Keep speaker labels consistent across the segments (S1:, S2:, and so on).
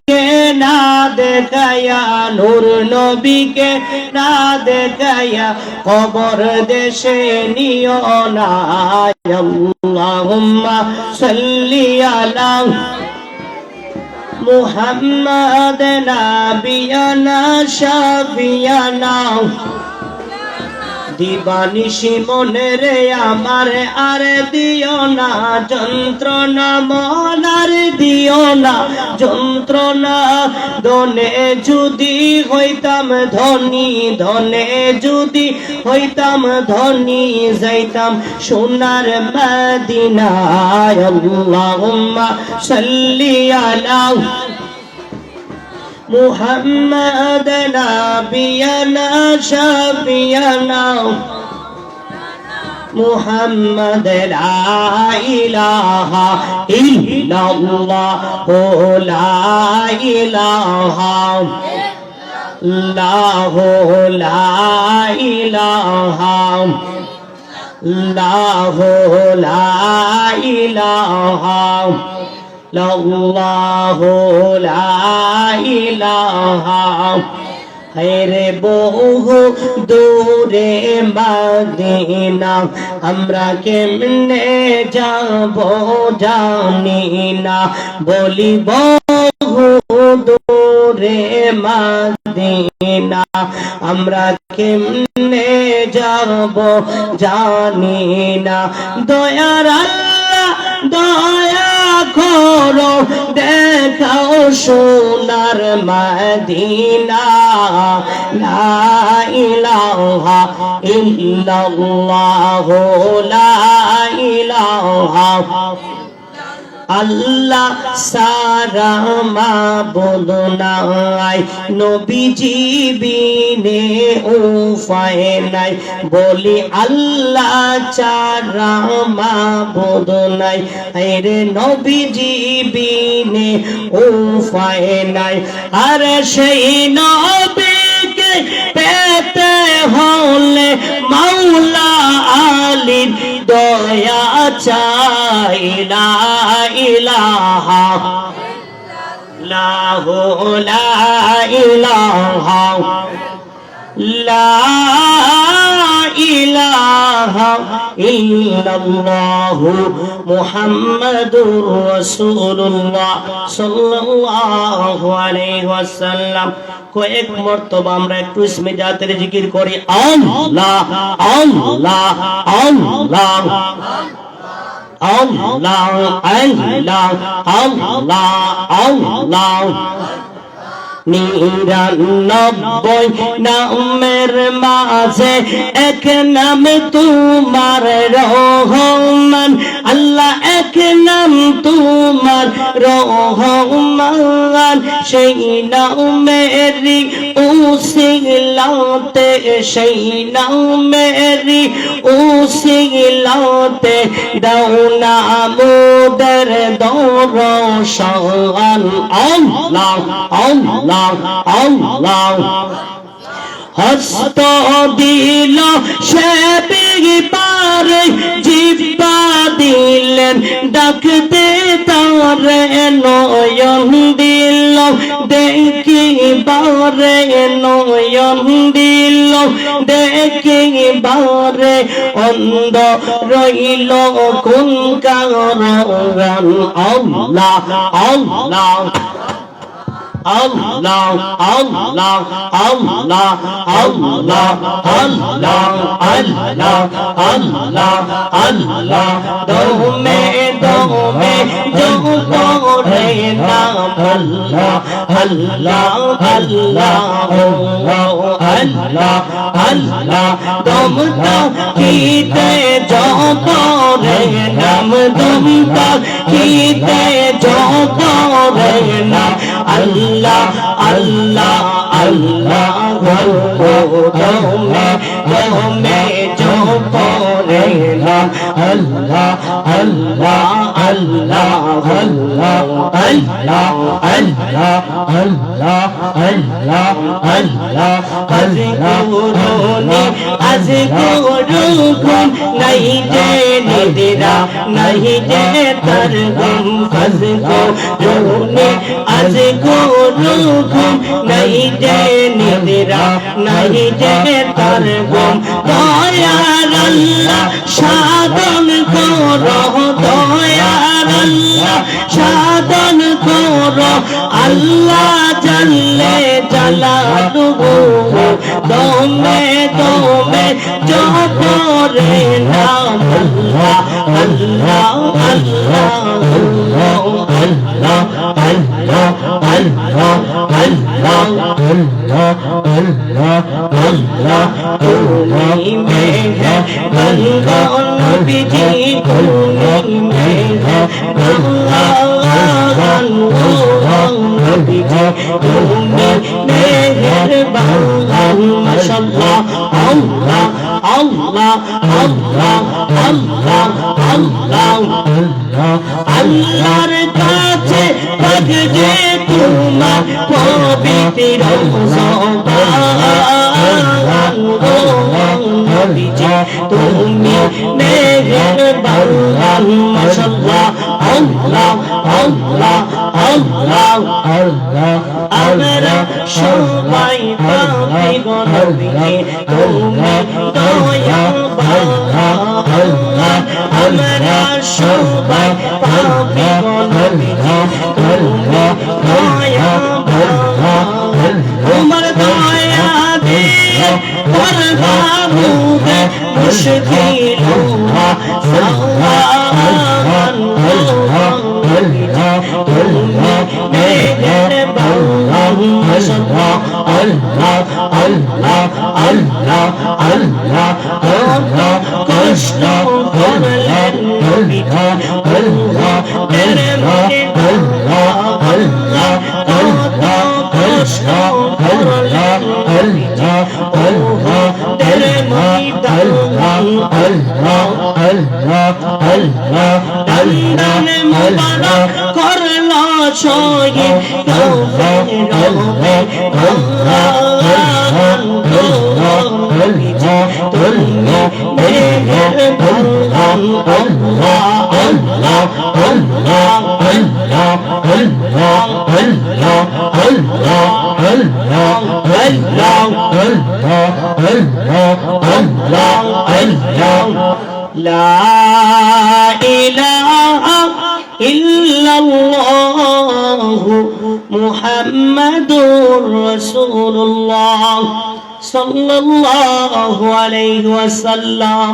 S1: কে না দেখায়া, নূর নবীকে না দেখায়া কবর দেশে নিও না। আল্লাহুম্মা সাল্লি আলা মুহাম্মাদ নাবিয়ানা শাফিয়ানা। দিবানিশি মনে রে আমার আর দিও না যন্ত্রণা, মন আর দিও না যন্ত্রণা। ধনে যদি হইতাম ধনী, ধনে যদি হইতাম ধনী, যাইতাম সোনার মদিনায়। আল্লাহুম্মা সাল্লি আলা মুহাম্মাদ নাবিয়ানা শাফিয়ানা। মুহাম্মাদ লা ইলাহা ইল্লাল্লাহ, লা ইলাহা ইল্লাল্লাহ, লা ইলাহা ইল্লাল্লাহ, লা ইলাহা ইল্লাল্লাহু লা ইলাহা। হেরে বহু দূরে মদিনা, আমরা কেমনে যাব জানি না। বলি বহু দূরে মদিনা, আমরা কেমনে যাব জানি না। দয়ার আল্লাহ দয়া করো, দেখাও সোনার মদিনা। লা ইলাহা ইল্লাল্লাহ, লা ইলাহা আল্লাহ সারা মাবুদ নাই, নবীজি বিনে উপায় নাই। বলি আল্লাহ ছাড়া মাবুদ নাই, আরে নবীজি বিনে উপায় নাই। আর সেই নবীকে পেতে হলে মাওলা আলীর দয়া চাই। লা ইলাহা ইল্লাল্লাহু, লা ইলাহা লা ইলাহা ইল্লাল্লাহু মুহাম্মাদুর রাসূলুল্লাহ সাল্লাল্লাহু আলাইহি ওয়াসাল্লাম। কয়েক মর্তবা আমরা একটু ইসমে জাতের জিকির করি। আল্লাহ Allah Allah Allah Allah Allah আল্লাহ। 99 নামের মাঝে এক নাম তোমার রহমান। আল্লাহ এক নাম তোমার রহমান, সেই নামেরই উসিলাতে, সেই নামেরই উসিলাতে দাও না মোদের দর্শন। আল্লাহ আল্লাহ আল্লাহ। হস্ত দিল সে পারে, জিব্বা দিলেন ডাকতে তারে, নয়ন দিল দেখিবারে, নয়ন দিল দেখিবারে, অন্ধ রইল কোন কারণ। আল্লাহ Allah Allah Allah Allah Allah Allah Allah Allah আল্লাহ। দমে দমে জোরে নাম আল্লাহ আল্লাহ আল্লাহ আল্লাহ আল্লাহ। দম তাকিতে জোরে নাম, দম তাকিতে জোরে নাম আল্লাহ আল্লাহ আল্লাহ। দমে দমে জোরে নাম আল্লাহ Allah Allah Allah Allah Allah Allah Allah আল্লাহ। আজ গুরুকুম নাই যে নিদিরা, নাই যে তার গুম। আজ গুরুনি আজ ঘুম নাই যে নিদ্রা নাই যে তার ঘুম দয়ার আল্লাহ সাধন করো দয়ার আল্লাহ সাধন করো আল্লাহ জাল্লে জালালুহু দমে দমে জপরে নাম আল্লাহ Allah Allah Allah Allah Allah Allah আল্লাহ তুমি মেহেরবান নবীজি তুমি মেহেরবান নবীজি তুমি মেহেরবান মাশাআল্লাহ আল্লাহ আল্লাহ আল্লাহ আল্লাহ আল্লাহ আল্লাহর কাছে লাগছে তোমার পবিত্র জবান নবীজি তুমি মেহেরবান মাশাআল্লাহ আল্লাহ আল্লাহ আল্লাহ আল্লাহ আমরা সবাই পাপী গো নবীজি তুমি দয়াবান আল্লাহ আমরা সবাই পাপী গো নবীজি তুমি দয়াবান তোমার দয়া দিয়ে পরবাবুদে মুশকিল হুয়া সাওয়ান তুমি মেহেরবান মাশাআল্লাহ আল্লাহ আল্লাহ আল্লাহ আল্লাহ আল্লাহ কষ্ট করলেন নবীজি আল্লাহ তেরে মনে আল্লাহ আল্লাহ আল্লাহ কষ্ট করলেন আল্লাহ আল্লাহ তেরে মনে আল্লাহ আল্লাহ আল্লাহ আল্লাহ দন্দন মুবারক করলো শহীদ তৌফিক রবে আল্লাহ নবীজি তুমি মেহেরবান আল্লাহ Allah Allah Allah Allah Allah Allah Allah Allah Allah Allah আল্লাহ লা ইলাহা ইল্লাল্লাহু মুহাম্মাদুর রাসূলুল্লাহ সাল্লাল্লাহু আলাইহি ওয়াসাল্লাম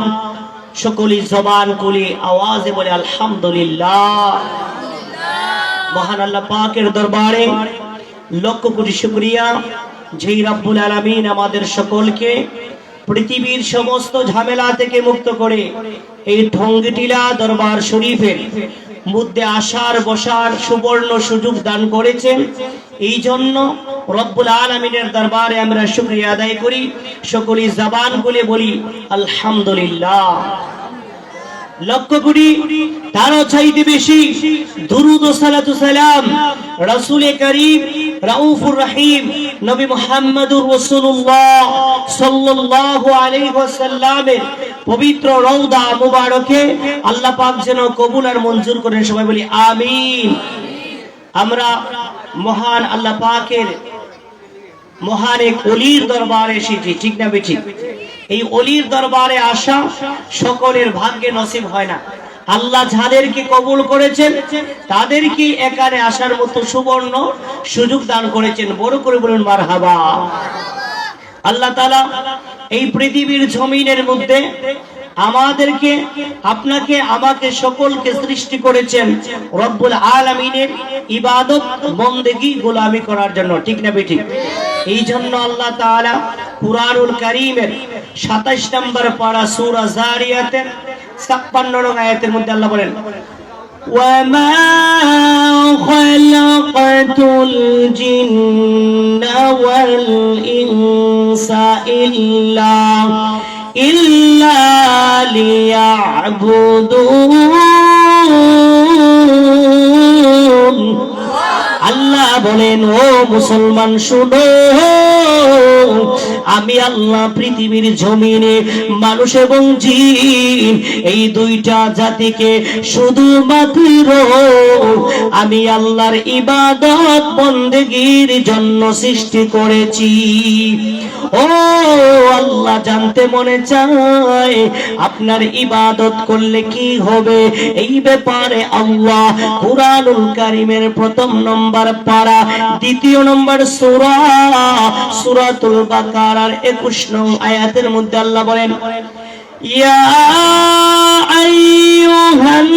S1: সকলে জবান খুলে আওয়াজে বলে আলহামদুলিল্লাহ। মহান আল্লাহ পাকের দরবারে লক্ষ কোটি শুকরিয়া যেই রব্বুল আলামিন আমাদের সকলকে পৃথিবীর সমস্ত ঝামেলা থেকে মুক্ত করে এই ঢঙ্গিটিলা দরবার শরীফের মধ্যে আসার বসার সুবর্ণ সুযোগ দান করেছেন। এই জন্য রব্বুল আলামিনের দরবারে আমরা শুকরিয়া আদায় করি, সকলে জবান খুলে বলি আলহামদুলিল্লাহ। লক্ষ কোটি তারও চাইতে বেশি দুরুদ ও সালাতু সালাম রাসূল করিম রাউফুর রহিম নবী মুহাম্মদুর রাসূলুল্লাহ সাল্লাল্লাহু আলাইহি ওয়াসাল্লামের পবিত্র রওজা মুবারকে আল্লাহ পাক যেন কবুল আর মঞ্জুর করেন, সবাই বলি আমিন। আমরা মহান আল্লাহ পাকের মহান এক ওলির দরবারে এসেছি, ঠিক না বেঠিক? এই ওলির দরবারে আসা সকলের ভাগ্যে নসিব হয় না। আল্লাহ যাদেরকে কবুল করেছেন তাদেরকে এখানে আসার মতো সুবর্ণ সুযোগ দান করেছেন, বড় করে বলুন মারহাবা। আল্লাহ তাআলা এই পৃথিবীর জমিনের মধ্যে আমাদেরকে, আপনাকে, আমাকে, সকলকে সৃষ্টি করেছেন রব্বুল আলামিনের ইবাদত বন্দেগী গোলামি করার জন্য, ঠিক না বেঠিক? এই জন্য আল্লাহ তাআলা কুরআনুল কারীমের 27 নম্বর পারা সূরা যারিয়াতের 56 নং আয়াতের মধ্যে আল্লাহ বলেন ওয়ামা খালাকাতুল জিন্না ওয়াল ইনসা ইল্লা লিয়াবুদুন। আল্লাহ বলেন ও মুসলমান শুনো, আমি আল্লাহ পৃথিবীর জমিনে মানুষ এবং জিন এই দুইটা জাতিকে শুধুমাত্র আমি আল্লাহর ইবাদত বন্দেগীর জন্য সৃষ্টি করেছি। ও আল্লাহ, জানতে মনে চায় আপনার ইবাদত করলে কি হবে। এই ব্যাপারে আল্লাহ কুরআনুল কারীমের প্রথম নম্বর পারা দ্বিতীয় নম্বর সূরা সূরাতুল বাকারার 21 নং আয়াতের মধ্যে আল্লাহ বলেন, ইয়া আইয়ুহান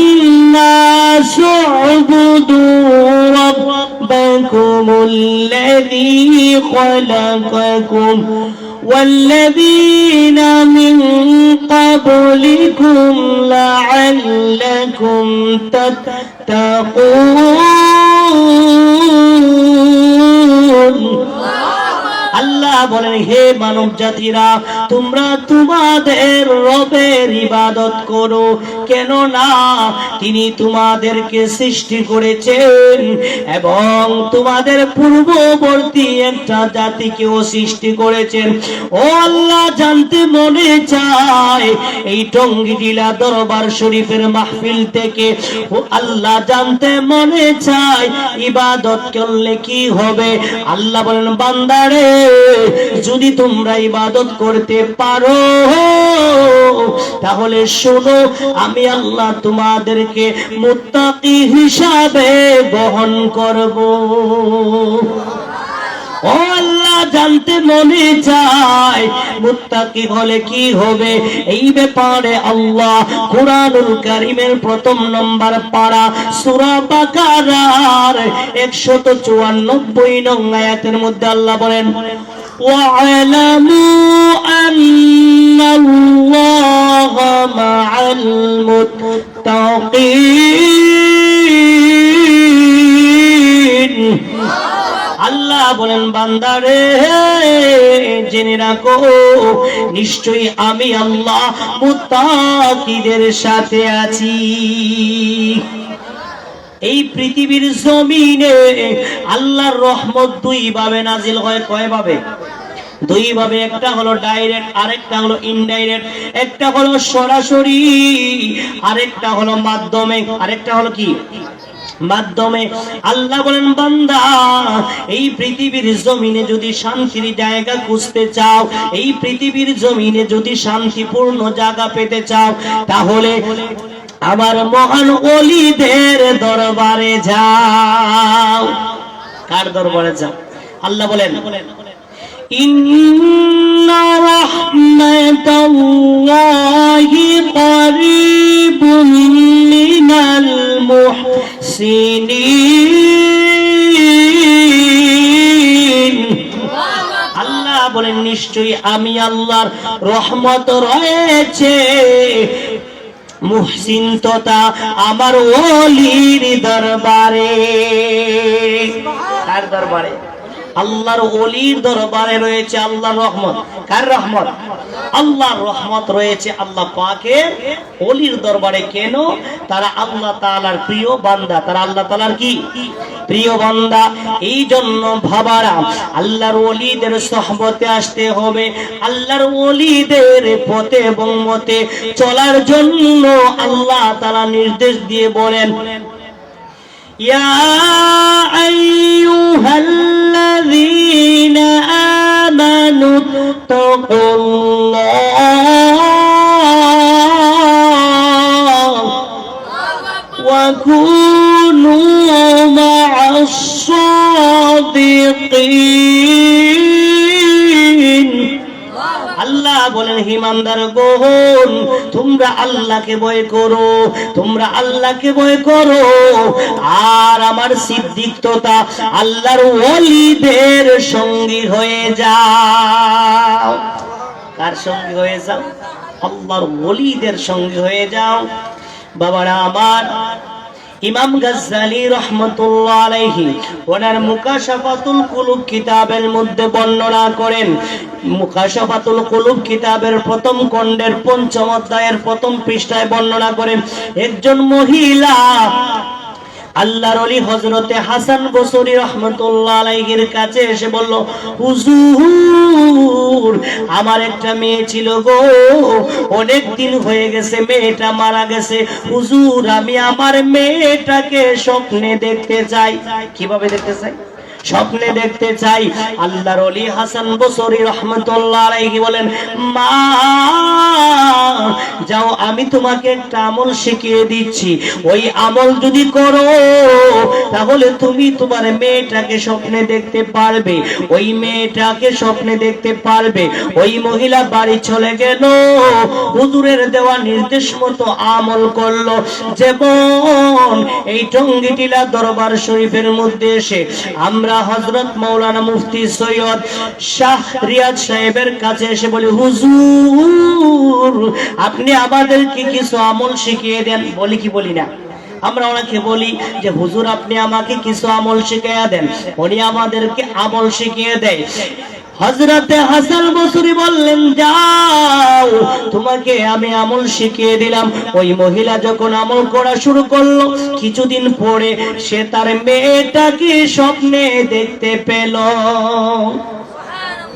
S1: নাসু উবুদু রাব্বাকুমুল্লাযী খালাকাকুম والذين من قبلكم لعلكم تتقون। আল্লাহ বলেন, হে মানব জাতিরা, তোমরা তোমাদের রবের ইবাদত করো, কেন না তিনি তোমাদেরকে সৃষ্টি করেছেন এবং তোমাদের পূর্ববর্তী একটা জাতিকেও সৃষ্টি করেছেন। ও আল্লাহ, জানতে মনে চায় এই টঙ্গীটিলা দরবার শরীফের মাহফিল থেকে, ও আল্লাহ জানতে মনে চায় ইবাদত করলে কি হবে। আল্লাহ বলেন, বান্দারে, যদি তোমরা ইবাদত করতে পারো তাহলে শোনো, আমি আল্লাহ তোমাদেরকে মুত্তাকি হিসাবে গ্রহণ করব। ও আল্লাহ, জানতে মনে চায় মুত্তাকি হলে কি হবে। এই ব্যাপারে আল্লাহ কুরআনুল কারীমের প্রথম নম্বর পারা সূরা বাকারার 194 নং আয়াতের মধ্যে আল্লাহ বলেন, وَاعْلَمُوا أَنَّ اللَّهَ مَعَ الْمُتَّقِينَ। আল্লাহ বলেন, বান্দারে, জেনে রাখো নিশ্চয়ই আমি আল্লাহ মুত্তাকিদের সাথে আছি। এই পৃথিবীর জমিনে আল্লাহর রহমত দুই ভাবে নাজিল হয়। কয় ভাবে? দুই ভাবে। একটা হলো ডাইরেক্ট, আরেকটা হলো ইনডাইরেক্ট। একটা হলো সরাসরি, আরেকটা হলো মাধ্যমে। আরেকটা হলো কি? মাধ্যমে। আল্লাহ বলেন, বান্দা, এই পৃথিবীর জমিনে যদি শান্তির জায়গা খুঁজতে চাও, এই পৃথিবীর জমিনে যদি শান্তিপূর্ণ জায়গা পেতে চাও, তাহলে আমার মহান ওলিদের দরবারে যাও। কার দরবারে যাও? আল্লাহ বলেন, ইন্না রাহমাতাল্লাহি করিবুম মিনাল মুহসিনিন। আল্লাহ বলেন, নিশ্চয়ই আমি আল্লাহর রহমত রয়েছে মুহসিন তথা আমার ওলির দরবারে। কার দরবারে? আল্লাহর ওলির দরবারে রয়েছে আল্লাহর রহমত। কার রহমত? আল্লাহর রহমত রয়েছে আল্লাহ পাকের ওলির দরবারে। কেন? তারা আল্লাহ তাআলার প্রিয় বান্দা। তারা আল্লাহ তাআলার কি? প্রিয় বান্দা। এই জন্য ভাবারা আল্লাহর ওলিদের সোহবতে আসতে হবে। আল্লাহর ওলিদের পথে এবং মতে চলার জন্য আল্লাহ তাআলা নির্দেশ দিয়ে বলেন, ইয়া আইয়ুহাল্লাযীনা আমানু তাকুল্লাহ ওয়া কুনু মা'আস সাদিকিন। আল্লাহ বলেন, হিমানদার গোহন, তোমরা আল্লাহকে ভয় করো, তোমরা আল্লাহকে ভয় করো, আর আমার সিদ্দিক তথা আল্লাহর ওলিদের সঙ্গী হয়ে যাও। কার সঙ্গী হয়ে যাও? আল্লাহর ওলিদের সঙ্গী হয়ে যাও। বাবারা আমার, ইমাম গাজ্জালী রহমাতুল্লাহ আলাইহি ওনার মুকাশাফাতুল কুলুব কিতাবের মধ্যে বর্ণনা করেন। মুকাশাফাতুল কুলুব কিতাবের প্রথম খণ্ডের ৫ম অধ্যায়ের প্রথম পৃষ্ঠায় বর্ণনা করেন, একজন মহিলা আল্লাহর ওলি হযরতে হাসান বসরি রাহমাতুল্লাহ আলাইহির কাছে এসে বলল, হুজুর আমার একটা মেয়ে ছিল গো, অনেক দিন হয়ে গেছে মেয়েটা মারা গেছে। হুজুর আমি আমার মেয়েটাকে স্বপ্নে দেখতে চাই। কিভাবে দেখতে চাই? স্বপ্নে দেখতে চাই। আল্লাহর ওলি হাসান বসরি রাহমাতুল্লাহ আলাইহি বলেন, মা যাও আমি তোমাকে একটা আমল শিখিয়ে দিচ্ছি, ওই আমল যদি করো তাহলে তুমি তোমার মেয়েটাকে স্বপ্নে দেখতে পারবে, ওই মেয়েটাকে স্বপ্নে দেখতে পারবে। ওই মহিলা বাড়ি চলে গেল, হুজুরের দেওয়া নির্দেশ মতো আমল করলো। যেমন এই টঙ্গীটিলা দরবার শরীফের মধ্যে এসে আমরা হযরত মাওলানা মুফতি সৈয়দ শাহ রিয়াদ সাহেবের কাছে এসে বলি, হুজুর আপনি আমাদেরকে কিছু আমল শিখিয়ে দেন। বলি কি বলি না? আমরা ওনাকে বলি যে হুজুর আপনি আমাকে কিছু আমল শিখিয়ে দেন। উনি আমাদেরকে আমল শিখিয়ে দেয়। হযরতে হাসান বসরি বললেন, যাও তোমাকে আমি আমল শিখিয়ে দিলাম। ওই মহিলা যখন আমল করা শুরু করলো, কিছুদিন পরে সে তার মেয়েটাকে স্বপ্নে দেখতে পেল।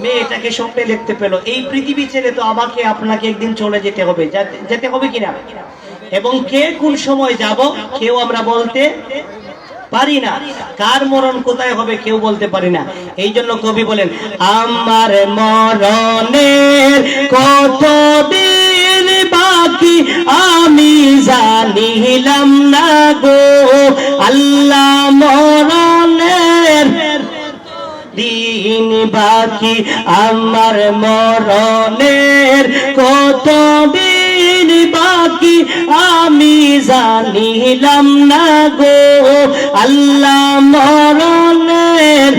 S1: মেয়েটাকে স্বপ্নে দেখতে পেল। এই পৃথিবী ছেড়ে তো আমাকে আপনাকে একদিন চলে যেতে হবে, যেতে হবে কিনা? এবং কে কোন সময় যাব কেউ আমরা বলতে পারি না। কার মরণ কোথায় হবে কেউ বলতে পারি না। এই জন্য কবি বলেন, আমার মরণের কতদিন বাকি আমি জানিলাম না গো, আল্লাহ মরণের দিন বাকি আমার মরণের কতদিন বাকি আমি জানিলাম না গো, আল্লাহ মরণের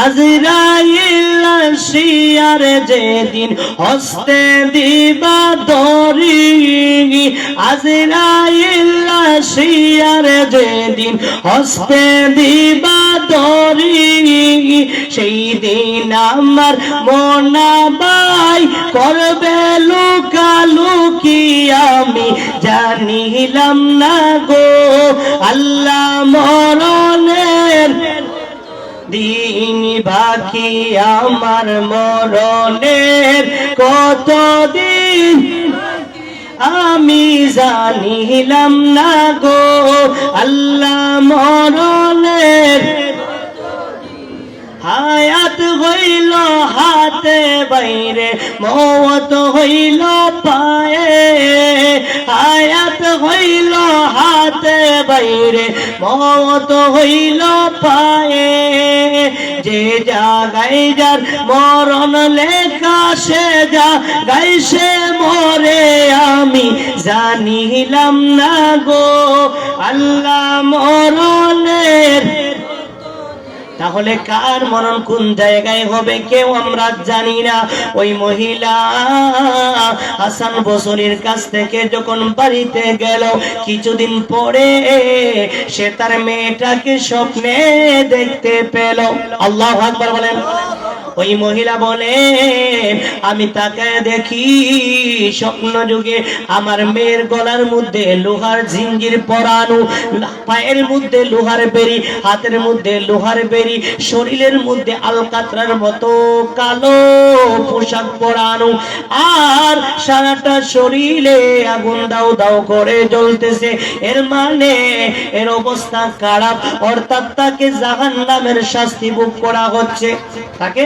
S1: আজরাইল আসিয়ার যেদিন হস্তে দিবা দরি, আজরাইল আসিয়ার যেদিন হস্তে দিবা দরি, সেই দিন আমার মনাবাই করবে লুকালুকি আমি জানিলাম না গো, আল্লাহ মরণের দিন বাকি আমার মরণের কতদিন আমি জানিলাম না গো, আল্লাহ মরণের হায়াত হইল হাতে বাইরে মওত হইল পায়ে, হায়াত হইল হাতে বাইরে মওত হইল পায়ে, যে জায়গায় যার মরণ লেখা সে জায়গায় সে মরে আমি জানিলাম না গো, আল্লাহ মরণের। তাহলে কার মরণ কোন জায়গায় হবে কেউ আমরা জানি না। ওই মহিলা হাসান বসরির কাছ থেকে যখন বাড়িতে গেল, কিছুদিন পরে সে তার মেয়েটাকে স্বপ্নে দেখতে পেল। আল্লাহু আকবার বলেন। ওই মহিলা বলে, আমি তাকে দেখি স্বপ্ন যুগে আমার মেয়ের গলার মধ্যে লোহার জিঞ্জির পরানো, পায়ের মধ্যে লোহার বেরি, হাতের মধ্যে লোহার বেরি, শরীরের মধ্যে আলকাতরার মতো কালো পোশাক পরানো, আর সারাটা শরীরে আগুন দাও দাও করে জ্বলতেছে। এর মানে এর অবস্থা খারাপ, অর্থাৎ তাকে জাহান্নামের শাস্তি ভোগ করা হচ্ছে, তাকে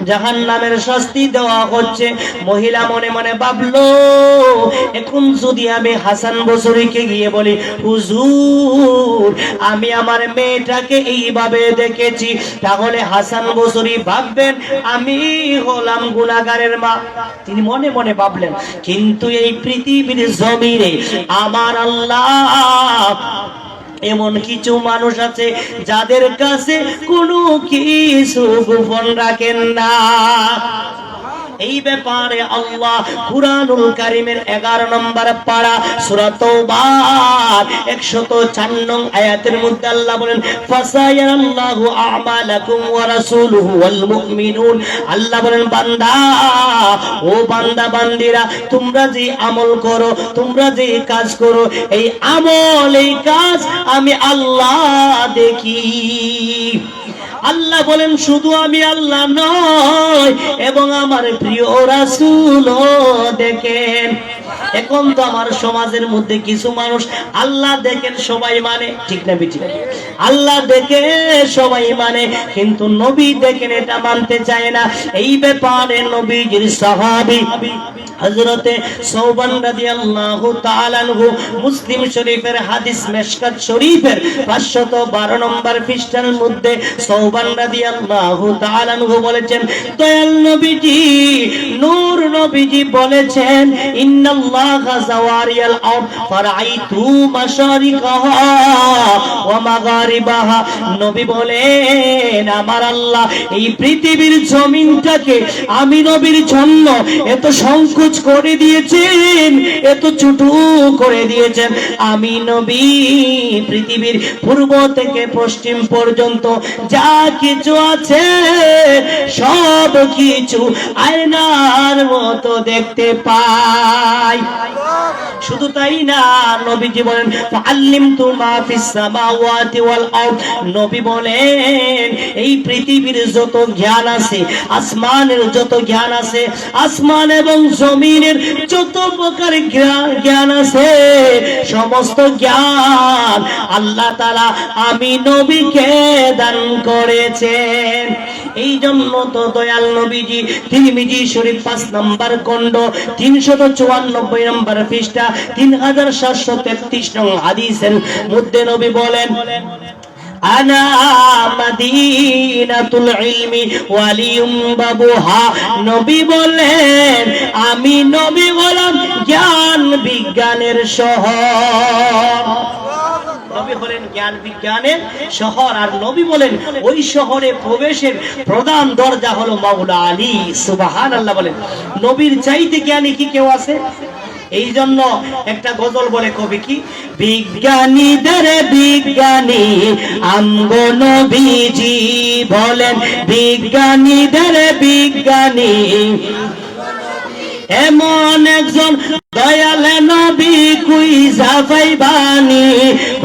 S1: জাহান্নামের শাস্তি দেওয়া হচ্ছে। মহিলা মনে মনে ভাবলো, এখন যদি আমি হাসান বসরিকে গিয়ে বলি, হুজুর আমি আমার মেয়েটাকে এইভাবে দেখেছি, তাহলে হাসান বসরি ভাববেন আমি হলাম গুনাহগারের মা। তিনি মনে মনে ভাবলেন। কিন্তু এই পৃথিবীর জমিনে আমার আল্লাহ এমন কিছু মানুষ আছে যাদের কাছে কোনো কিছু গোপন রাখেন না। এই ব্যাপারে আল্লাহ কুরআনুল কারীমের 11 নম্বর পারা সূরা তাওবার 104 নং আয়াতের মধ্যে আল্লাহ বলেন ফাসায়াল্লাহু আমালাকুম ওয়া রাসূলুহু ওয়াল মুমিনুন। আল্লাহ বলেন বান্দা, ও বান্দা বান্দিরা, তোমরা যে আমল করো, তোমরা যে কাজ করো, এই আমল এই কাজ আমি আল্লাহ দেখি। আল্লাহ বলেন শুধু আমি আল্লাহ নয়, এবং আমার প্রিয় রাসূলও দেখেন। এখন তো আমার সমাজের মধ্যে কিছু মানুষ আল্লাহ দেখেন সবাই মানে, ঠিক না বেঠিক? আল্লাহ দেখে সবাই মানে, কিন্তু নবী দেখেন এটা মানতে চায় না। এই ব্যাপারে নবীজির সাহাবী হযরতে সাওবান রাদিয়াল্লাহু তাআলা আনহু মুসলিম শরীফের হাদিস মিশকাত শরীফের 512 নম্বর পৃষ্ঠার মধ্যে সাওবান রাদিয়াল্লাহু তাআলা আনহু বলেছেন, দয়াল নবীজি নূর নবীজি বলেছেন, ইন্নাল্লাহা যাওয়ারিয়াল আরদ ফারাইতু মাশারিকাহা ওয়া মাগারিবাহা। নবী বলেন আমার আল্লাহ এই পৃথিবীর জমিনটাকে আমি নবীর জন্য এত সংকোচ করে দিয়েছেন, এত ছোট করে দিয়েছেন। আমি নবী পৃথিবীর পূর্ব থেকে পশ্চিম পর্যন্ত যা কিছু আছে সব কিছু আয়নার মতো দেখতে পাই। শুধু তাই না, নবীজি বলেন ফাআল্লিমতু মা ফিস সামাওয়াতি ওয়াল আরদ। নবী বলেন এই পৃথিবীর যত জ্ঞান আছে, আসমানের যত জ্ঞান আছে, আসমান এবং জমিনের যত প্রকার জ্ঞান আছে, সমস্ত জ্ঞান আল্লাহ তাআলা আমি নবীকে দান করেছেন। এই জন্য তো দয়াল নবীজি তিরমিজি শরীফ 5 নম্বর খণ্ড 394 নম্বর পৃষ্ঠা 3733 নং হাদিসের মধ্যে নবী বলেন, আনা মাদিনাতুল ইলমি ওয়ালিউম বাবুহা। নবী বলেন আমি নবী হলাম জ্ঞান বিজ্ঞানের শহর। নবী হলেন জ্ঞান বিজ্ঞানের শহর, আর নবী বলেন ওই শহরে প্রবেশের প্রধান দরজা হলো মাওলা আলী। সুবহানাল্লাহ বলেন। নবীর চাইতে জ্ঞানী কি কেউ আছে? এই জন্য একটা গজল বলে কবি, কি বিজ্ঞানীদের বিজ্ঞানী আমগো নবীজি বলেন, বিজ্ঞানীদের বিজ্ঞানী এমন একজন দয়াল নবী কুইজা পাইবানি।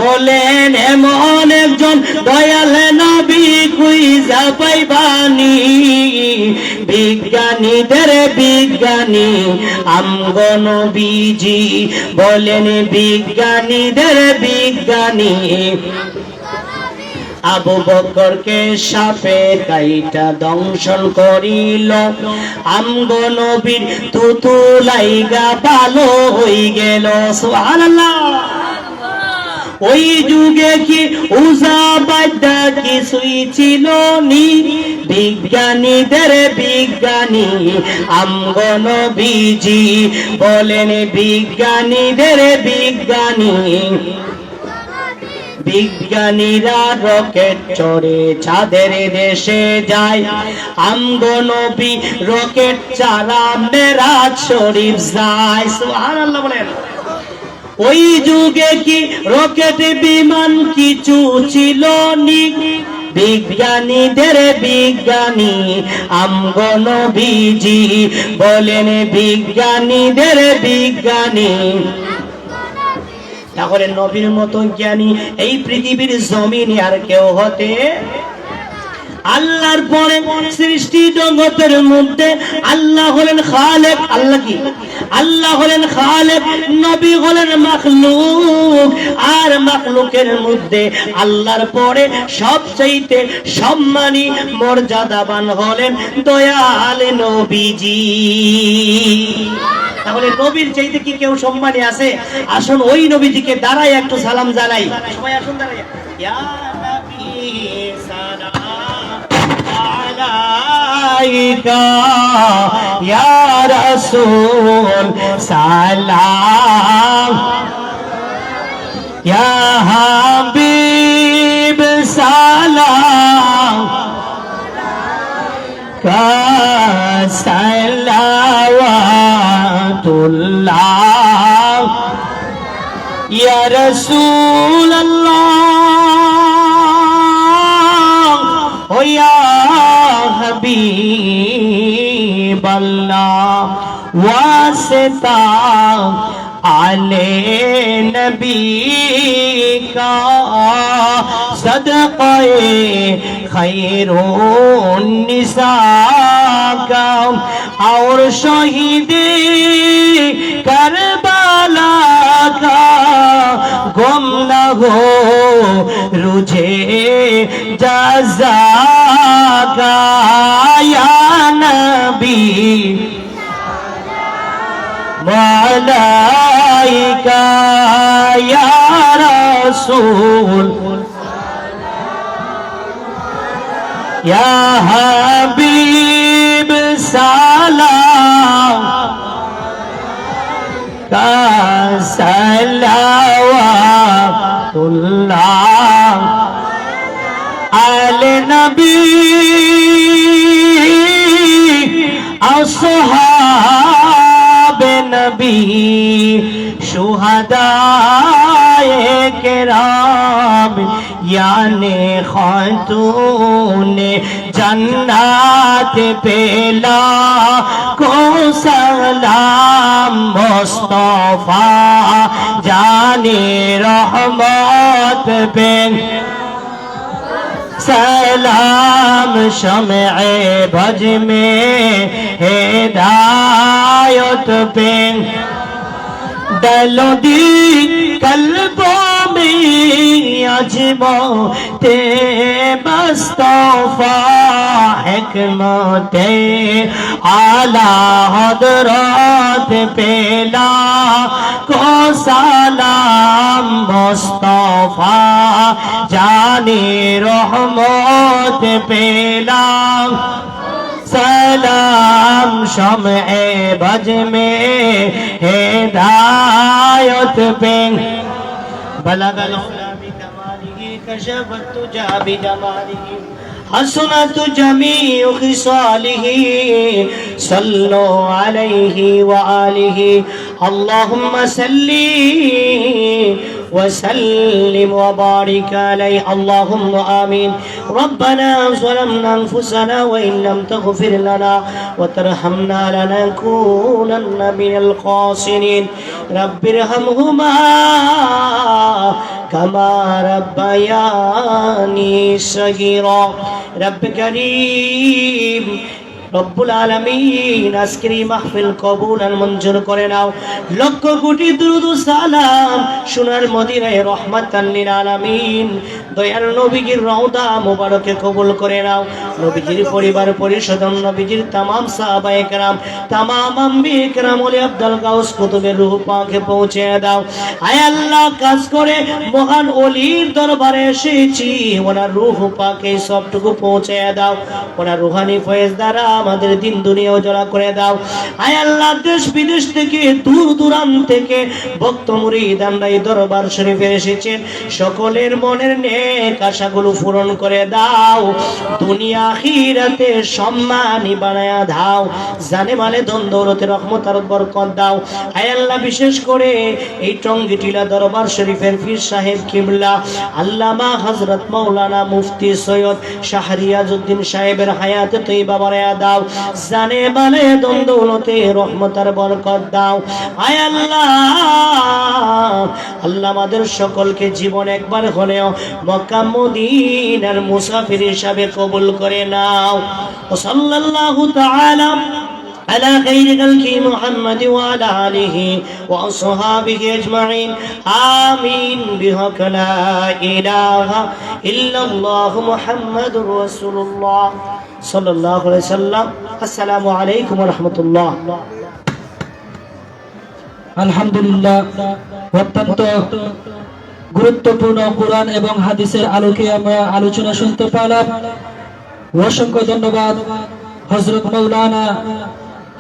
S1: বলেন এমন একজন দয়াল নবী কুইজা পাইবানি। বিজ্ঞানীদের বিজ্ঞানী আমগো নবীজি বলেন, বিজ্ঞানীদের বিজ্ঞানী আবু বকরকে সাপে কাইটা দংশন করিল, আমগো নবীর তুতুলাইগা ভালো হই গেল। সুবহানাল্লাহ। ওই যুগে কি উজা বাদ্দা কিছুই ছিল নি, বিজ্ঞানীদের বিজ্ঞানী আমগো নবীজি বলেন, বিজ্ঞানীদের বিজ্ঞানী বিজ্ঞানীরা রকেট চড়ে চাঁদের দেশে যায়, আমগো নবী রকেট চালা মেরাজ শরীফ যায়। সুবহানাল্লাহ বলেন। ওই যুগে কি রকেট বিমান কিছু ছিল নি, বিজ্ঞানীদের বিজ্ঞানী আমগো নবীজি বলেন, বিজ্ঞানীদের বিজ্ঞানী। তাহলে নবীর মতো জ্ঞানী এই পৃথিবীর জমিনে আর কেউ হতে, আল্লাহর পরে সৃষ্টি জগতের মধ্যে আল্লাহ হলেন খালেক। আল্লাহ কি? আল্লাহ হলেন খালেক, নবী হলেন মাখলুক। আর মাখলুকের মধ্যে আল্লাহর পরে সবচাইতে সম্মানী মর্যাদাবান হলেন দয়াল নবীজি। তাহলে নবীর চাইতে কি কেউ সম্মানী আছে? আসুন ওই নবীজিকে দাঁড়াই একটু সালাম জানাই। সবাই আসুন দাঁড়াই। ইয়া নবী সালাম আলাইকা, ইয়া রাসূল সালাম, ইয়া হাবিব সালাম, কা সালাম রহমাতুল্লাহ ইয়া রাসূলুল্লাহ ও ইয়া হাবিবাল্লাহ ওয়াসিতা आले नबी का सदक़े खैरुन निसा का और शहीदे करबला का गुम न हो रुझे जज़ा का या नबी मलाइका या रसूल या हबीब सलाम का सलावतुल्लाह आले नबी नबी शुहदाए किराम याने खातूने जन्नत पेला को सलाम मुस्तफा जाने रहमत पे सलाम शम्ए भज में हिदायत पे दलो दी कल्बों में अजमते मुस्तफा हिकमते आला हजरत पेला को सलाम मुस्तफा जाने रहमत पेला सलाम शम्ए भज में हिदायत पे बलगल उला बिकमालिही कशफत तुजा बिजमालिही हसनत जमीउ खिसालिही सल्लो अलैहि व आलिहि अल्लाहुम्मा सल्ली وسلم وبارك عليه اللهم آمين ربنا ظلمنا أنفسنا وإن لم تغفر لنا وترحمنا لنكونن من الخاسرين رب ارحمهما كما ربياني صغيرا رب كريم রব্বুল আলামিন আজকের এই মাহফিল কবুল আর মঞ্জুর করে নাও লক্ষ কোটি দুরূদ ও সালাম সোনার মদিনায় রহমাতাল লিল আলামিন দয়ার নবীজির রওজা মোবারকে কবুল করে নাও নবীজির পরিবার পরিষদ নবীজির तमाम সাহাবায়ে কেরাম तमाम আম্বিয়ে কেরাম ওলি আব্দুল গাউস কুতুবের রূহ পাকে পৌঁছে দাও আয় আল্লাহ কাজ করে মহান ওলির দরবারে এসেছি ওনার রূহ পাকে সবটুকু পৌঁছে দাও ওনার রূহানি ফয়েজ দ্বারা আমাদের দিন দুনিয়া উজালা করে দাও আয় আল্লাহ দেশ বিদেশ থেকে দূর দূরান্ত থেকে ভক্ত মুরিদ আমরা এই দরবার শরীফে এসেছেন সকলের মনের নেক আশাগুলো পূরণ করে দাও দুনিয়া আখিরাতে সম্মানী বানায়া দাও জানে মালে ধন দৌলতে রহমত আর বরকত দাও আয় আল্লাহ বিশেষ করে এই টঙ্গী টিলা দরবার শরীফের পীর সাহেব কিবলা আল্লামা হযরত মাওলানা মুফতি সৈয়দ শাহরিয়াজউদ্দিন সাহেবের হায়াতে তৈবা বানায়া দাও জানে মালে ধন দৌলতে রহমত আর বরকত দাও আয় আল্লাহ আল্লাহ আমাদের সকলকে জীবন একবার হলেও মক্কা মদিনার মুসাফির হিসাবে কবুল করে নাও ও সাল্লাল্লাহু তাআলা على خير خلق محمد وعلى آله وأصحابه أجمعين آمين بحق لا إله إلا الله محمد رسول الله صلى الله عليه وسلم السلام عليكم ورحمة الله
S2: আলহামদুলিল্লাহ অত্যন্ত গুরুত্বপূর্ণ কোরআন এবং হাদিসের আলোকে আমরা আলোচনা শুনতে পেলাম অসংখ্য ধন্যবাদ হযরত মাওলানা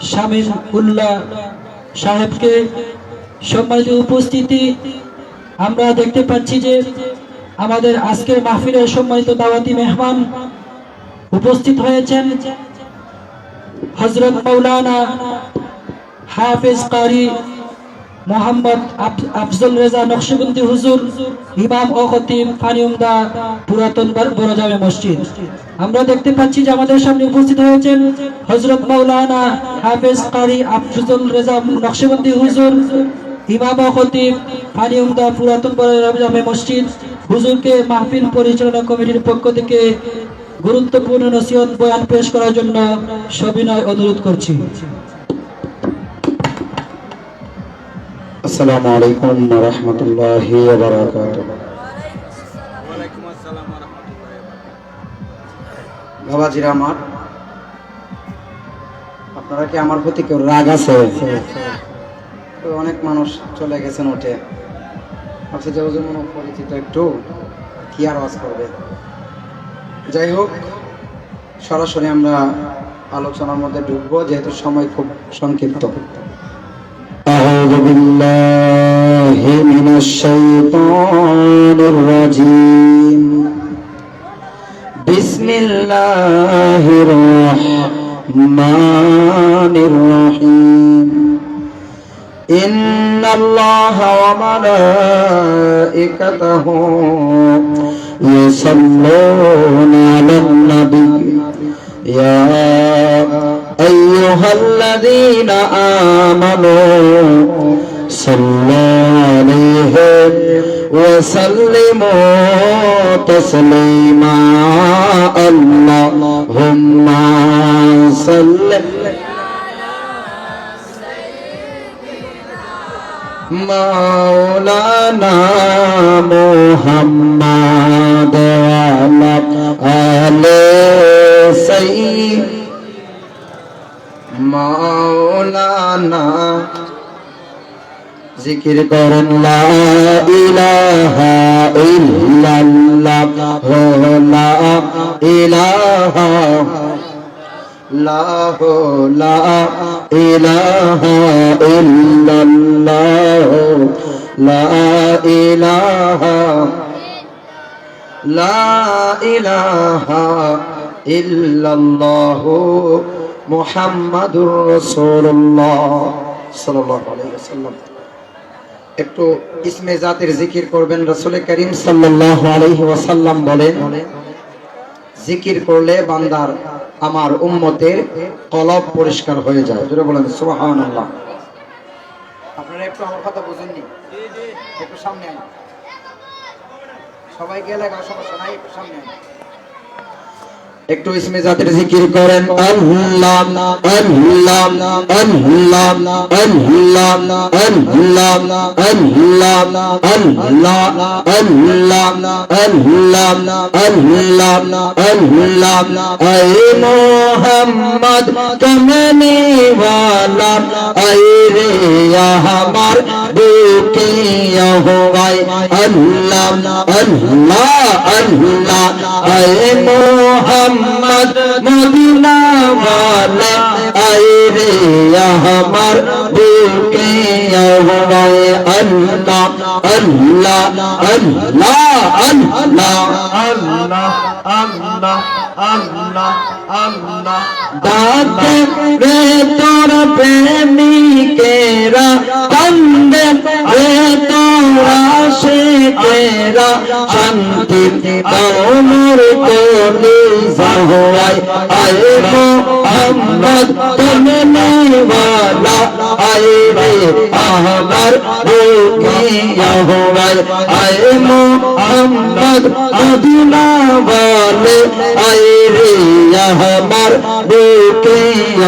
S2: শামিল উল্লাহ সাহেবকে সম্মানিত উপস্থিতি আমরা দেখতে পাচ্ছি যে আমাদের আজকের মাহফিলের সম্মানিত দাওয়াতি মেহমান উপস্থিত হয়েছেন হযরত মাওলানা হাফেজ কারি মোহাম্মদ আফজল রেজা নকশবন্দি হুজুর, ইমাম ও খতিব ফানিউমদা পুরাতন বড় জামে মসজিদ। আমরা দেখতে পাচ্ছি যে আমাদের সামনে উপস্থিত হয়েছেন হযরত মাওলানা হাফেজ কারি আফজল রেজা নকশবন্দি হুজুর, ইমাম ও খতিব ফানিউমদা পুরাতন বড় জামে মসজিদ। হুজুরকে মাহফিল পরিচালনা কমিটির পক্ষ থেকে গুরুত্বপূর্ণ নসিহত বয়ান পেশ করার জন্য সবিনয় অনুরোধ করছি।
S3: আসসালামু আলাইকুম ওয়া রাহমাতুল্লাহি ওয়া বারাকাতুহু। বাবাজিরা আমার, আপনারা কি আমার প্রতি কেউ রাগ আছে? তো অনেক মানুষ চলে গেছেন উঠে, ভাবছে যে ওজন মনে পরিচিত, একটু কি আর আওয়াজ করবে। যাই হোক, সরাসরি আমরা আলোচনার মধ্যে ঢুকবো, যেহেতু সময় খুব সংক্ষিপ্ত। أعوذ بالله من الشيطان الرجيم بسم الله الرحمن الرحيم إن الله وملائكته يصلون على النبي يا أيها الذين آمنوا صلوا عليه وسلموا تسليما اللهم صل مولانا محمد وعلى آل سيدنا মাওলানা। জিকির করেন লা ইলাহা ইল্লাল্লাহ লা ইলাহা লা ইলাহা ইল্লাল্লাহ লা ইলাহা ইল্লাল্লাহ মুহাম্মাদুর রাসূলুল্লাহ সাল্লাল্লাহু আলাইহি ওয়াসাল্লাম। একটু ইসমে জাতের জিকির করবেন। রাসূল করিম সাল্লাল্লাহু আলাইহি ওয়াসাল্লাম বলেন, জিকির করলে বান্দার আমার উম্মতের কলব পরিষ্কার হয়ে যায়। জোরে বলেন সুবহানাল্লাহ। আপনারা একটু আমার কথা বুঝেননি? একটু সামনে আন, সবাই গেলে সমস্যা নাই, একটু সামনে আন। একটু ইসমে জাতের জিকির করেন। আল্লাহ Allah Allah Allah Allah Allah Allah Allah আল্লাহ আয় মোহাম্মদ কমনে ওয়ালা আয় রে আমার বুকে আহওয়াই আল্লাহ আল্লাহ আল্লাহ আয় মোহাম্মদ মদিনা ওয়ালা আয় রে আমার বুকে আহওয়াই আল্লাহ Allah Allah Allah Allah Allah Allah আল্লাহ। ডাকে রে তোর প্রেমিকেরা, কান্দে রে তোর আশিকেরা, শান্তি দাও মোর কোলে জাহওয়াই আয় মোহাম্মদ কমনে ওয়ালা আয় রে আমার বুকে আহওয়াই আয় মোহাম্মদ মদিনা ওয়ালা আয় রে আমার বুকে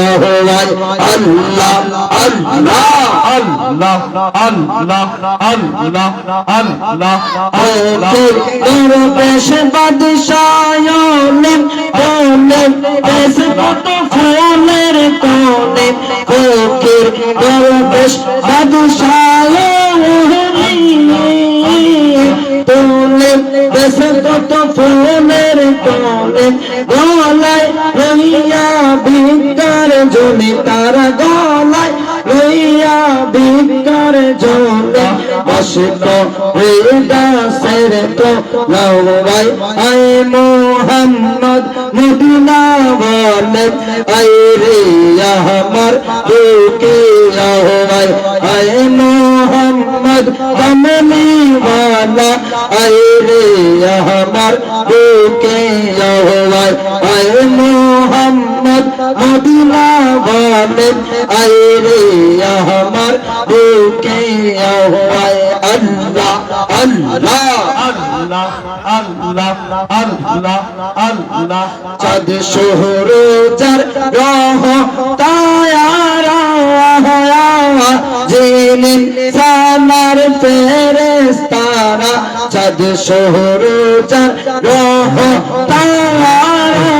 S3: আহওয়াই আল্লাহ Allah Allah Allah Allah Allah আল্লাহ। দরবেশ বাদশায়নে কোনে বেশ কত ফুলের কোনে, ফকির দরবেশ বাদশায়নে কোনে বেশ কত ফুলের কোনে, গলায় রইয়া ভিকার জমি, তারা গলায় রইয়া ভিকার জমি, বসত গাছের তো লাওয়াই আয় মোহাম্মদ মদিনা ওয়ালা আয় রে আমার বুকে আহওয়াই আয় মোহাম্মদ কমলি वाला आए रे हमार बुके आहवाई आए मोहम्मद मदीना वाले आए रे हमार बुके आहवाई अल्लाह अल्लाह
S1: আল্লাহ আল্লাহ আল্লাহ আল্লাহ
S3: চাঁদ শোহরো যার রহ তায়ারা জিনিন সানার ফেরেশতারা চাঁদ শোহরো যার রহ তায়ারা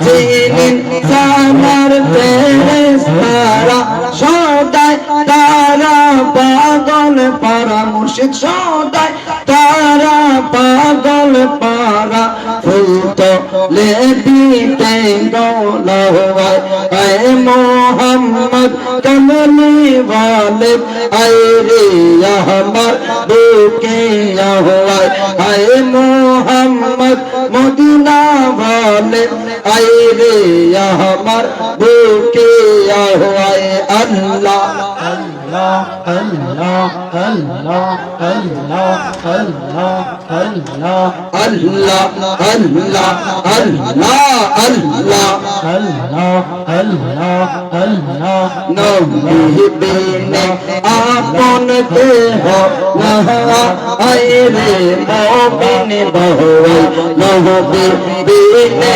S3: জিনিন সানার ফেরেশতারা সদাই তারা পাগল পারা মুর্শিদ সদাই তারা পাগল পারা ফুল তো লেবিতে গলাওয়ায় আয় মোহাম্মদ কমলি वाले आए रे हमार बुके आहवाई आए मोहम्मद मदीना वाले आए रे हमार बुके आहवाई अल्लाह
S1: আল্লাহ আল্লাহ আল্লাহ আল্লাহ আল্লাহ আল্লাহ
S3: अल्लाह अल्लाह अल्लाह अल्लाह
S1: আল্লাহ আল্লাহ আল্লাহ
S3: नबी बिने आपन के हो नहा आए रे मोमिन बहुई नबी बिने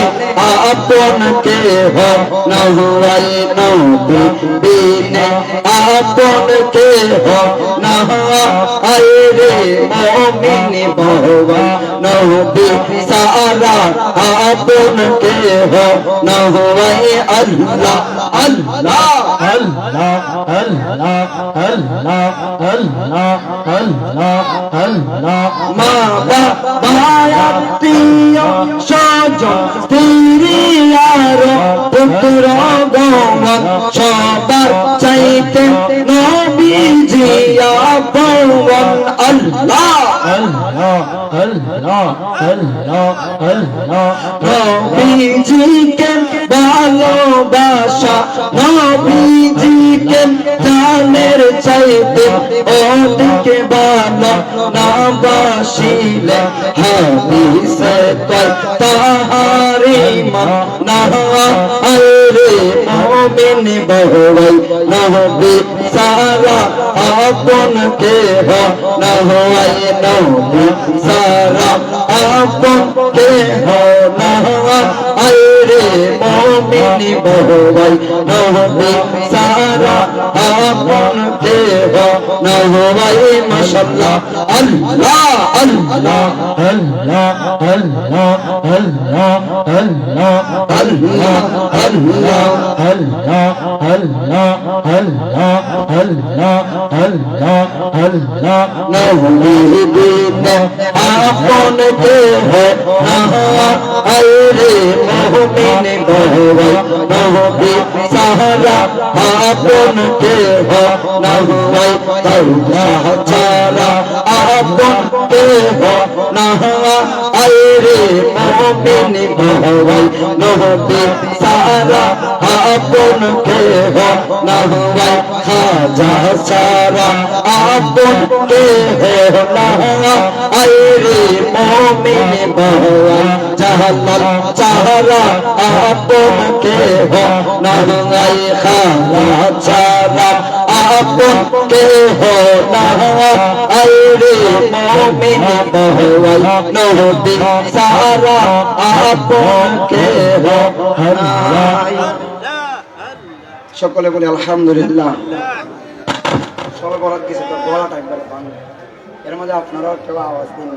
S3: आपन के हो नहाए नबी बिने आपन के हो नहा आए रे मोमिन बहुई नबी सारा आपन के हो नहाए अल्लाह अल्लाह
S1: আল্লাহ আল্লাহ আল্লাহ আল্লাহ আল্লাহ আল্লাহ
S3: মা বাবা আত্মীয় স্বজন স্ত্রী আর পুত্র গণ সবার চাইতে নবীজি আপন আল্লাহ
S1: আল্লাহ আল্লাহ আল্লাহ আল্লাহ
S3: নবীজিকে ভালোবাসা নবীজিকে জানের চাইতে ওদিকে ভালো না বাসিলে হাদিসে কয় তাহারি মন না আরে মুমিন বহুই নবী সারা আপন কে हो न होए नबी सारा आपन के हो न आए रे मोमिन बहुई नबी सारा आपन के हो न होए माशाअल्लाह अल्लाह अल्लाह
S1: আল্লাহ আল্লাহ আল্লাহ আল্লাহ
S3: अल्लाह अल्लाह
S1: আল্লাহ আল্লাহ আল্লাহ আল্লাহ আল্লাহ আল্লাহ
S3: नबी बिने आपन के हो नहा आए रे मोमिन बहुई नबी सहारा आपन के हो नहाए अल्लाह चारा आपन के हो नहा आए रे मोमिन बहुई नबी सहारा आपन के हो नहाए खाजा चारा आपन के हो नहा आए रे मोमिन बहुई जहन्नम चारा आपन के हो नहाए खाजा चारा आपन के हो नहा आए रे मोमिन बहुई नबी सारा आपन के हो সকলে বলে আলহামদুলিল্লাহ সবাই বরাত গেছে তো গলাটা একবার পান এর মধ্যে আপনারাও কেউ আওয়াজ দিন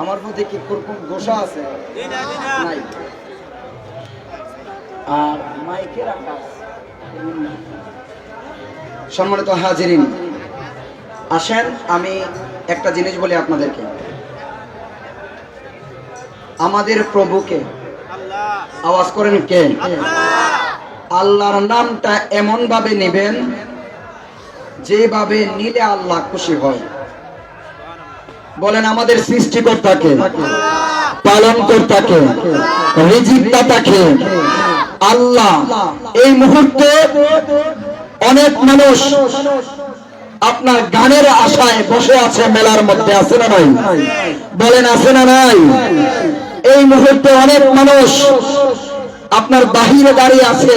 S3: আমার প্রতি কি কোন গোসা আছে নাই আর মাইকের আওয়াজ সম্মানিত হাজিরিন আসেন আমি একটা জিনিস বলি আপনাদেরকে আমাদের প্রভুকে আওয়াজ করেন কে আল্লাহর নামটা এমন ভাবে নেবেন যেভাবে নিলে আল্লাহ খুশি হয় বলেন আমাদের সৃষ্টিকর্তাকে পালনকর্তাকে রিজিক দাতাকে আল্লাহ এই মুহূর্তে অনেক মানুষ আপনার গানের আশায় বসে আছে মেলার মধ্যে, আছে না নাই? বলেন আছে না নাই? এই মুহূর্তে অনেক মানুষ আপনার বাহিরে দাঁড়িয়ে আছে,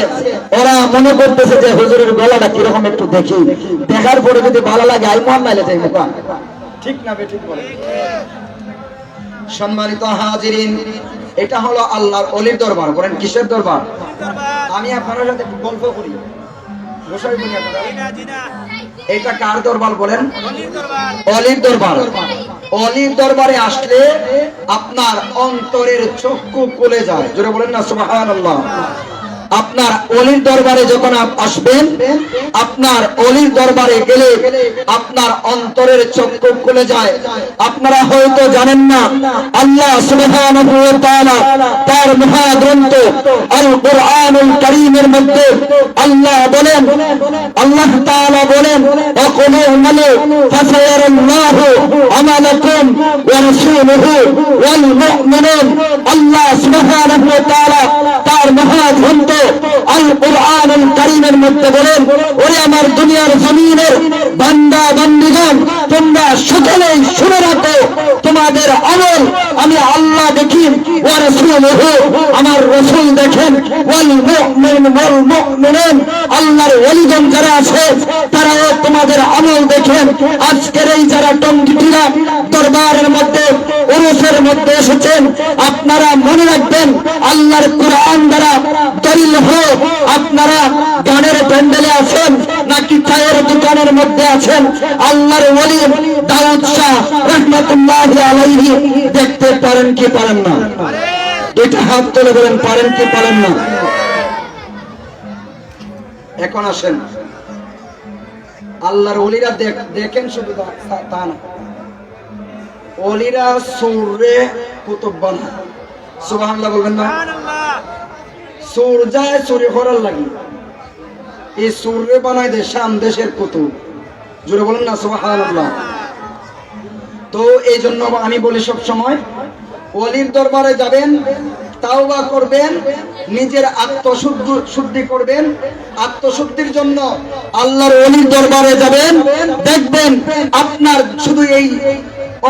S3: ওরা মনে করতেছে যে হুজুরের গলাটা কিরকম একটু দেখি, দেখার পরে যদি ভালো লাগে আইমান নাইলে যাই মুখা। ঠিক না ঠিক বলে? সম্মানিত হাজিরিন, এটা হলো আল্লাহর ওলির দরবার। বলেন কিসের দরবার? আমি আপনাদের সাথে একটু গল্প করি। এটা কার দরবার বলেন? অলির দরবার। অলির দরবারে আসলে আপনার অন্তরের চক্ষু খুলে যায়। জোরে বলেন না সুবহানাল্লাহ। আপনার অলির দরবারে যখন আসবেন, আপনার অলির দরবারে গেলে আপনার অন্তরের চক্ষু খুলে যায়। আপনারা হয়তো জানেন না, আল্লাহ সুবহানাহু ওয়া তাআলা তার মহাগ্রন্থ আল কুরআনুল কারীমের মধ্যে আল্লাহ বলেন, আল্লাহ তাআলা বলেন, ওয়াকুলু আমালু ফাসায়ারাল্লাহু আমালাকুম ওয়া রাসূলুহু ওয়াল মুমিনুন। আল্লাহ সুবহানাহু ওয়া তাআলা তার মহাগ্রন্থ আল কুরআনুল কারীমের মধ্যে বলেন, ওরে আমার দুনিয়ার জমিনের বান্দা বান্দীগণ, তোমরা সকলেই শুনে রাখো, তোমাদের আমল আমি আল্লাহ দেখি, ওয়া রাসূলুহু আমার রাসূল দেখেন, ওয়াল মুমিনুন আল্লাহর ওলিগণ যারা আছে তারাও তোমাদের আমল দেখেন। আজকের এই যারা টঙ্গিটিরা দরবারের মধ্যে উরুসের মধ্যে এসেছেন, আপনারা মনে রাখবেন আল্লাহর কুরআন দ্বারা দলিল হোক। আপনারা গানের প্যান্ডেলে আছেন নাকি চায়ের দোকানের মধ্যে আছেন, আল্লাহর ওলি দাউদ শাহ রাহমাতুল্লাহি আলাইহি দেখতে পারেন কি পারেন না? এটা হাত তুলে বলেন, পারেন কি পারেন না? এখন আসেন, আল্লাহর ওলিরা দেখেন শুধু তা না, ওলিরা সূরে কুতুব বানায়। সুবহানাল্লাহ বলবেন না? সূর যায় সূরে করার লাগি, এই সূরে বানায় দেয় শাম দেশের কুতুব। জোরে বলেন না সুবহানাল্লাহ। তো এই জন্য আমি বলি সব সময়, ওলির দরবারে যাবেন, তাওবা করবেন, নিজের আত্মশুদ্ধি করবেন। আত্মশুদ্ধির জন্য আল্লাহর ওলির দরবারে যাবেন, দেখবেন আপনার শুধু এই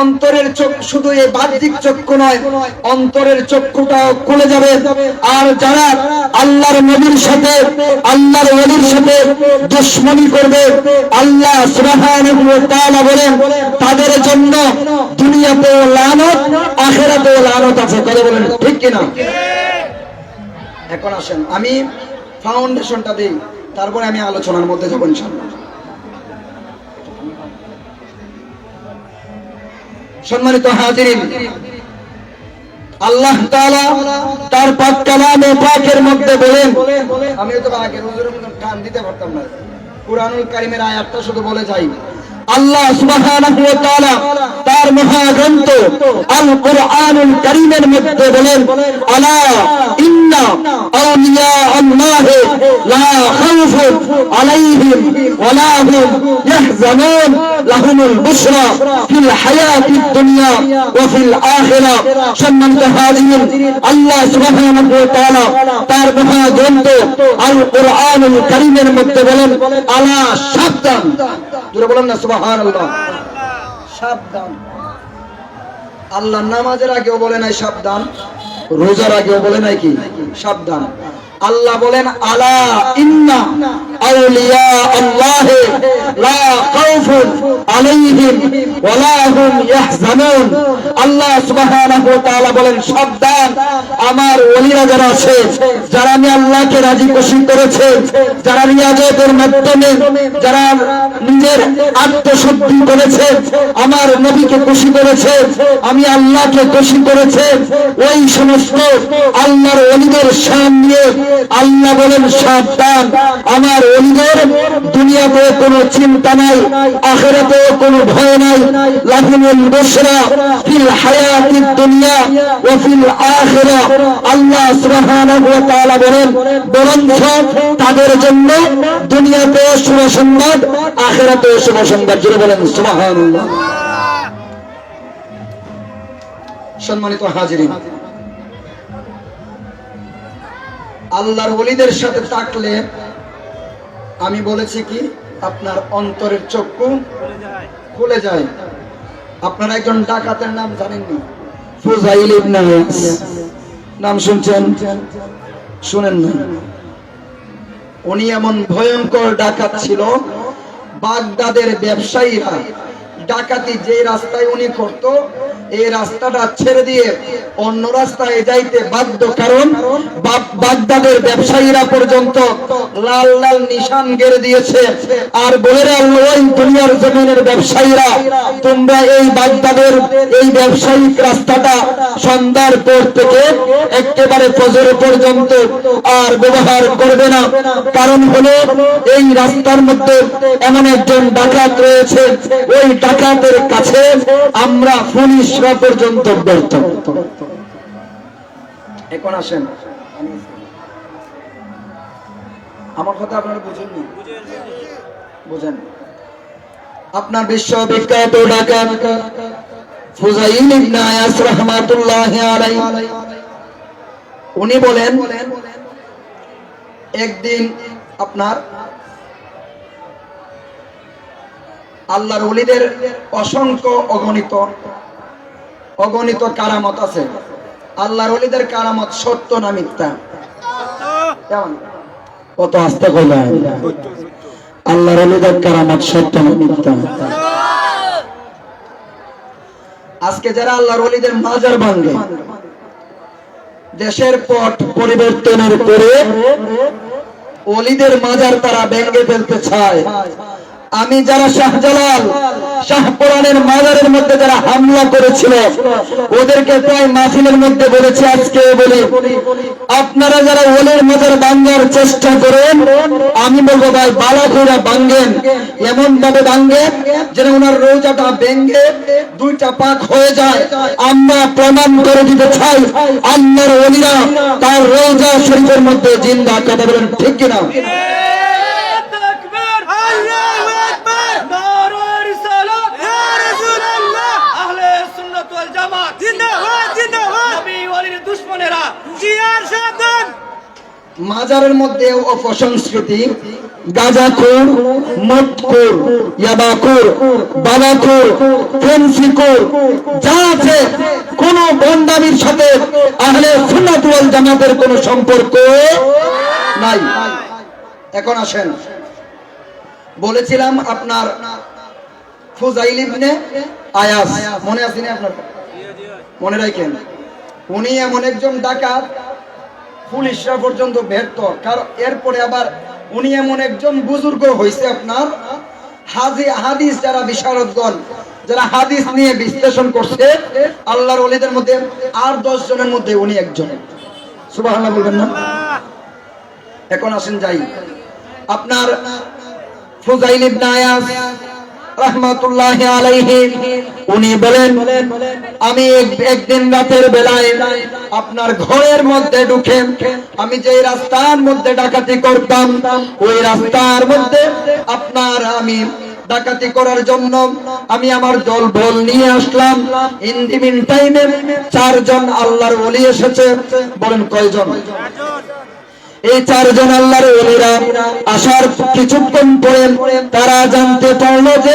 S3: অন্তরের চক্ষু, শুধু এই বাহ্যিক চক্ষু নয়, অন্তরের চক্ষুটাও খুলে যাবে। আর যারা আল্লাহর নবীর সাথে, আল্লাহর ওলির সাথে দুশমনি করবে, আল্লাহ সুবহানাহু ওয়া তাআলা বলেন তাদের জন্য দুনিয়াতেও লানত, আখিরাতেও লানত আছে। কথা বলেন ঠিক কিনা? এখন আসেন আমি ফাউন্ডেশনটা দেই, তারপরে আমি আলোচনার মধ্যে যাব ইনশাআল্লাহ। সম্মানিত হাজিরিন, আল্লাহ তাআলা তার পাক কালামে পাকের মধ্যে বলেন, আমি তো আগে হুজুরের মতন কান দিতে পারতাম না, কুরআনুল কারীমের আয়াতটা শুধু বলে যাই। আল্লাহ সুবহানাহু ওয়া তাআলা তার মহাগ্রন্থ আল কুরআনুল কারীমের মধ্যে বলেন, আলা ইন্না আউলিয়া আল্লাহি লা খাউফুন আলাইহিম ওয়া লা হুম ইয়াহজানুন লাহুমুল বুশরা ফিল হায়াতিদ দুনিয়া ওয়া ফিল আখিরা। সম্মানিত হাজিরিন, আল্লাহ সুবহানাহু ওয়া তাআলা তার মহাগ্রন্থ আল কুরআনুল কারীমের মধ্যে বলেন, আলা সাবধান। জোরে বলেন না সুবহানাল্লাহ। সাবধান। আল্লাহ নামাজের আগেও বলে নাই সাবধান, রোজার আগেও বলে নাই কি সাবধান। আল্লাহ বলেন, আলা ইন্না আউলিয়া আল্লাহি লা খাউফুন আলাইহিম ওয়া লা হুম ইয়াহজানুন। আল্লাহ সুবহানাহু ওয়া তাআলা বলেন, সাবধান, আমার ওলিরা যারা আছে, যারা আমি আল্লাহকে রাজি খুশি করেছে, যারা রিয়াজতের মাধ্যমে যারা নিজের আত্মশুদ্ধি করেছে, আমার নবীকে খুশি করেছে, আমি আল্লাহকে খুশি করেছে, ওই সমস্ত আল্লাহর ওলিদের শান নিয়ে আল্লাহ বলেন, সাবধান, আমার ওলিদের দুনিয়াতে কোনো চিন্তা নাই, আখিরাতে কোনো ভয় নাই, লাহুমুল বুশরা ফিল হায়াতিদ দুনিয়া ওয়া ফিল আখিরা। আল্লাহ সুবহানাহু ওয়া তাআলা বলেন, বরঞ্চ তাদের জন্য দুনিয়াতে শুভ সংবাদ, আখিরাতে শুভ সংবাদ। জোরে বলেন সুবহানাল্লাহ। সম্মানিত হাজিরিন, আল্লাহর ওলিদের সাথে থাকলে আমি বলেছি কি আপনার অন্তরের চক্ষু খুলে যায়। আপনারা একজন ডাকাতের নাম জানেননি? ফুজাইল ইবনে ইয়াস নাম শুনছেন? শুনেন না? উনি এমন ভয়ঙ্কর ডাকাত ছিল, বাগদাদের ব্যবসায়ীরা ডাকাতি যে রাস্তায় উনি করত, এই রাস্তাটা ছেড়ে দিয়ে অন্য রাস্তায় যাইতে বাধ্য, কারণ বাগদাদের ব্যবসায়ীরা পর্যন্ত লাল লাল নিশান গেড়ে দিয়েছে। আর বলে রাখলো, ওই দুনিয়ার জমিনের ব্যবসায়ীরা, তোমরা এই বাগদাদের এই ব্যবসায়িক রাস্তাটা সন্ধ্যার পর থেকে একেবারে ফজর পর্যন্ত আর ব্যবহার করবে না। কারণ হলো এই রাস্তার মধ্যে এমন একজন ডাকাত রয়েছে, ওই ডাকাতের কাছে আমরা পুলিশরা পর্যন্ত ব্যর্থ। এখন আসেন, আমার কথা আপনারা বুঝেননি? বুঝেন? আপনার বিশ্ববিখ্যাত ডাকাত ফুজাইল ইবনে ইয়াস রাহমাতুল্লাহি আলাইহি, উনি বলেন একদিন আপনার আল্লাহর ওলিদের অসংখ্য অগণিত কারামত আছে। আল্লাহর ওলিদের কারামত সত্য না মিথ্যা? কেমন কত আস্তে কইলেন? আল্লাহর ওলিদের কারামত সত্য না মিথ্যা? আজকে যারা আল্লাহর ওলিদের মাজার ভাঙে, দেশের পট পরিবর্তনের পরে ওলিদের মাজার তারা ভেঙে ফেলতে চায়। আমি যারা শাহজালাল শাহপুরানের মাজারের মধ্যে যারা হামলা করেছিল, ওদেরকে প্রায় মাহফিলের মধ্যে বলেছি, আজকে বলি, আপনারা যারা ওলির মাজার ভাঙার চেষ্টা করেন, আমি বলবো ভাই বালা করে ভাঙেন, এমন ভাবে ভাঙেন যেন ওনার রোজাটা ভেঙে দুইটা পাক হয়ে যায়। আমরা প্রমাণ করে দিতে চাই আল্লাহর ওলিরা তার রোজা শরীফের মধ্যে জিন্দা। কথা বলেন ঠিক কিনা? মাজারের মধ্যে অপসংস্কৃতি, গাঁজাখোর, মদখোর, ইয়াবাখোর, বাবাখোর, ফেন্সিখোর যা আছে, কোন বন্দামির সাথে আহলে সুন্নাত ওয়াল জামাতের কোন সম্পর্ক নাই। এখন আসেন, বলেছিলাম আপনার ফুজাইল ইবনে ইয়াস, মনে আছে না আপনার? মনে রাখেন, উনি এমন একজন ডাকাত, পুলিশরা পর্যন্ত ব্যর্থ। কারণ এরপরে আবার উনি এমন একজন বুজুর্গ হয়েছে, আপনার হাদিস যারা বিশারদগণ যারা হাদিস নিয়ে বিশ্লেষণ করছে, আল্লাহর ওলিদের মধ্যে আর 10 জনের মধ্যে উনি একজন। সুবহানাল্লাহ বলবেন না? এখন আসেন যাই, আপনার ফুজাইল ইবনে ইয়াস রাহমাতুল্লাহি আলাইহি উনি বলেন, আমি একদিন রাতের বেলায় আপনার ঘরের মধ্যে ঢুকে আমি যে রাস্তার মধ্যে ডাকাতি করতাম, ওই রাস্তার মধ্যে আপনার আমি ডাকাতি করার জন্য আমি আমার দল বল নিয়ে আসলাম। ইন দি মিন টাইমে 4 জন আল্লাহর ওলি এসেছে। বলেন কয়জন? এই 4 জন আল্লাহর ওলিরা আসার কিছুক্ষণ পরে তারা জানতে পারলো যে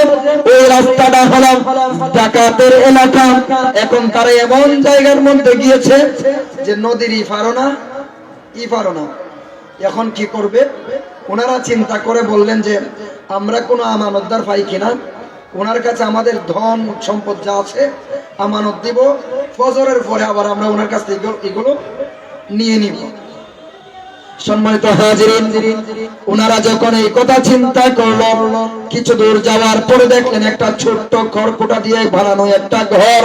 S3: ওই রাস্তাটা হলো ডাকাতের এলাকা। এখন তারা এমন জায়গার মধ্যে গিয়েছে যে নদীর ইপারো না। এখন কি করবে? ওনারা চিন্তা করে বললেন যে আমরা কোনো আমানতদার পাই কিনা, ওনার কাছে আমাদের ধন সম্পদ যা আছে আমানত দিব, ফজরের পরে আবার আমরা ওনার কাছ থেকে এগুলো নিয়ে নিব। সম্মানিত হাজিরিন, ওনারা যখন এই কথা চিন্তা করলো, কিছু দূর যাওয়ার পরে দেখলেন একটা ছোট্ট খড়কুটা দিয়ে বানানো একটা ঘর।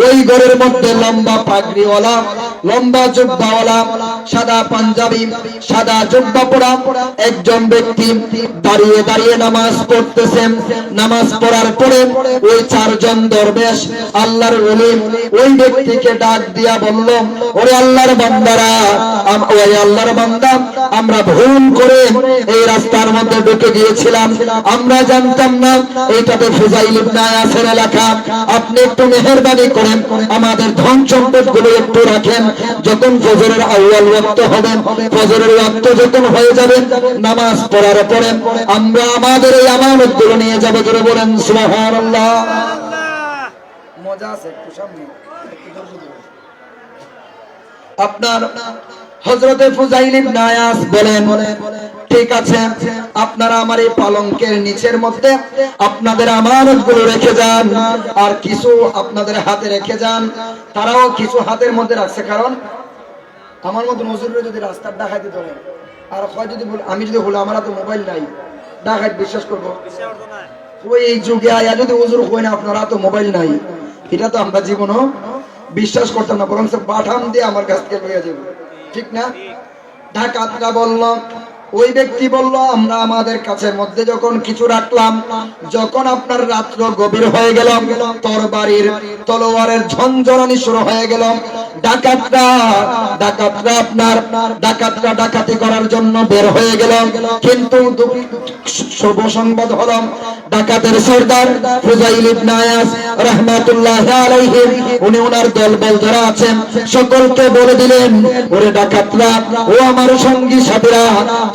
S3: ওই ঘরের মধ্যে লম্বা পাগড়িওয়ালা, লম্বা জুব্বাওয়ালা, সাদা পাঞ্জাবি, সাদা জুব্বা পরা একজন ব্যক্তি দাঁড়িয়ে দাঁড়িয়ে নামাজ পড়তেছেন। নামাজ পড়ার পরে ওই 4 জন দরবেশ আল্লাহর ওলি ওই ব্যক্তিকে ডাক দিয়া বলল, ওরে আল্লাহর বান্দারা, ওই আল্লাহর বান্দা, আমরা ভুল করে এই রাস্তার মধ্যে ঢুকে গিয়েছিলাম, আমরা জানতাম না এইটাতে ফুজাইল ইবনে ইয়াসের এলাকা। আপনি একটু মেহেরবানি করেন আমাদের ধন সম্পদ গুলো একটু রাখেন,
S4: যখন ফজরের আউয়াল ওয়াক্ত হবে, ফজরের ওয়াক্ত যখন হয়ে যাবে, নামাজ পড়ার পরে আমরা আমাদের এই আমানতগুলো নিয়ে যাব। জোরে বলেন সুবহানাল্লাহ।
S3: মজা আছে একটু সামনে
S4: আপনার হযরতে ফুজাইল ইবনে আয়াস বলেন, ঠিক আছে, আপনারা আমার এই পালঙ্কের নিচের মধ্যে আপনাদের আমানতগুলো রেখে যান, আর কিছু আপনাদের হাতে রেখে যান। তারাও কিছু হাতের মধ্যে রাখছে, কারণ
S3: আমার মতো নজরুলে যদি রাস্তার ডাকাতি ধরে আর হয় যদি আমি যদি বলি আমার তো মোবাইল নাই, ডাকাত বিশ্বাস করবো? ওই এই যুগে আয়া যদি হুজুর হয় না আপনারা তো মোবাইল নাই, এটা তো আমরা জীবনও বিশ্বাস করতাম না, বরং বাঠাম দিয়ে আমার কাছ থেকে লইয়া যাবো, ঠিক না? ডাকাতরা বলল, ওই ব্যক্তি বলল, আমরা আমাদের কাছের মধ্যে যখন কিছু রাখলাম, যখন আপনার রাত্র গভীর হয়ে গেল, তরবারির তলোয়ারের ঝনঝনানি শুরু হয়ে গেল, ডাকাতরা ডাকাতি করার জন্য বের হয়ে গেল। কিন্তু শুভ সংবাদ হলো, ডাকাতের সর্দার ফুজাইল ইবনে আয়াস রাহমাতুল্লাহি আলাইহি উনি ওনার দলবল যারা আছেন সকলকে বলে দিলেন, ওরে ডাকাতরা, ও আমার সঙ্গী সাথীরা,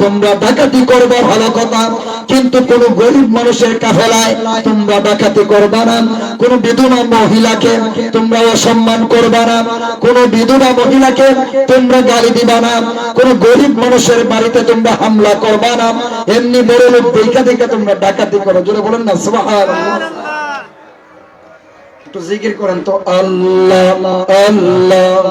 S3: তোমরা ডাকাতি করবে ভালো কথা, কিন্তু কোন গরিব মানুষের কাফেলায় তোমরা ডাকাতি করবে না, কোন বিধবা মহিলাকে তোমরা অসম্মান করবে না, কোন বিধবা মহিলাকে তোমরা গালি দিবা না, কোন গরিব মানুষের বাড়িতে তোমরা হামলা করবে না, এমনি বড় লোক দেখা দেখা তোমরা ডাকাতি করো। জোরে বলেন না সুবহানাল্লাহ। একটু জিকির করেন তো,
S4: আল্লাহ আল্লাহ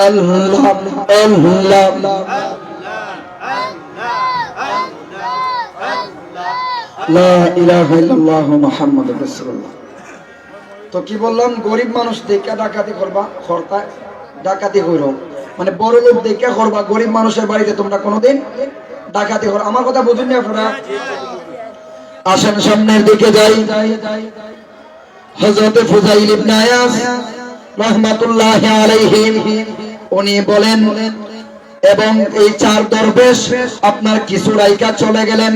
S4: আল্লাহ আল্লাহ
S3: লা ইলাহা ইল্লাল্লাহ মুহাম্মাদুর রাসূলুল্লাহ। তো কি বললাম, গরিব মানুষ দেখা ডাকাতি করবা, খরতা ডাকাতি কইরো, মানে বড় লোক দেখা করবা, গরিব মানুষের বাড়িতে তোমরা কোনোদিন ডাকাতি করো। আমার কথা বুঝুন আপনারা?
S4: আসেন সামনের দিকে যাই। হযরতে ফুজাইল ইবনে আয়াস রাহমাতুল্লাহি আলাইহি উনি বলেন, এবং এই চার দরবেশ আপনার কিছু রাইকা চলে গেলেন,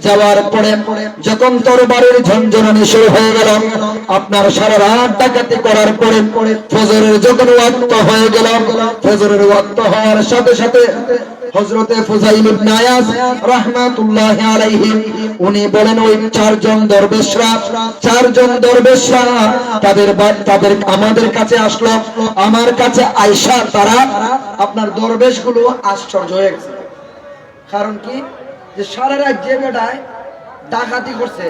S4: যাওয়ার পরে যখন তরবারির ঝনঝনানি শুরু হয়ে গেল, আপনার সারা রাত ডাকাতি করার পরে ফজরের যখন ওয়াক্ত হয়ে গেল, ফজরের ওয়াক্ত হওয়ার সাথে সাথে হযরতে ফুজাইল ইবনে আয়াস রাহমাতুল্লাহি আলাইহি উনি বলেন, ওই চারজন দরবেশরা তাদের আমাদের কাছে আসলো, আমার কাছে আয়েশা, তারা
S3: আপনার দরবেশ গুলো আশ্চর্য হয়ে গেছে। কারণ কি, যে সারা রাত যে বেটায় ডাকাতি করছে,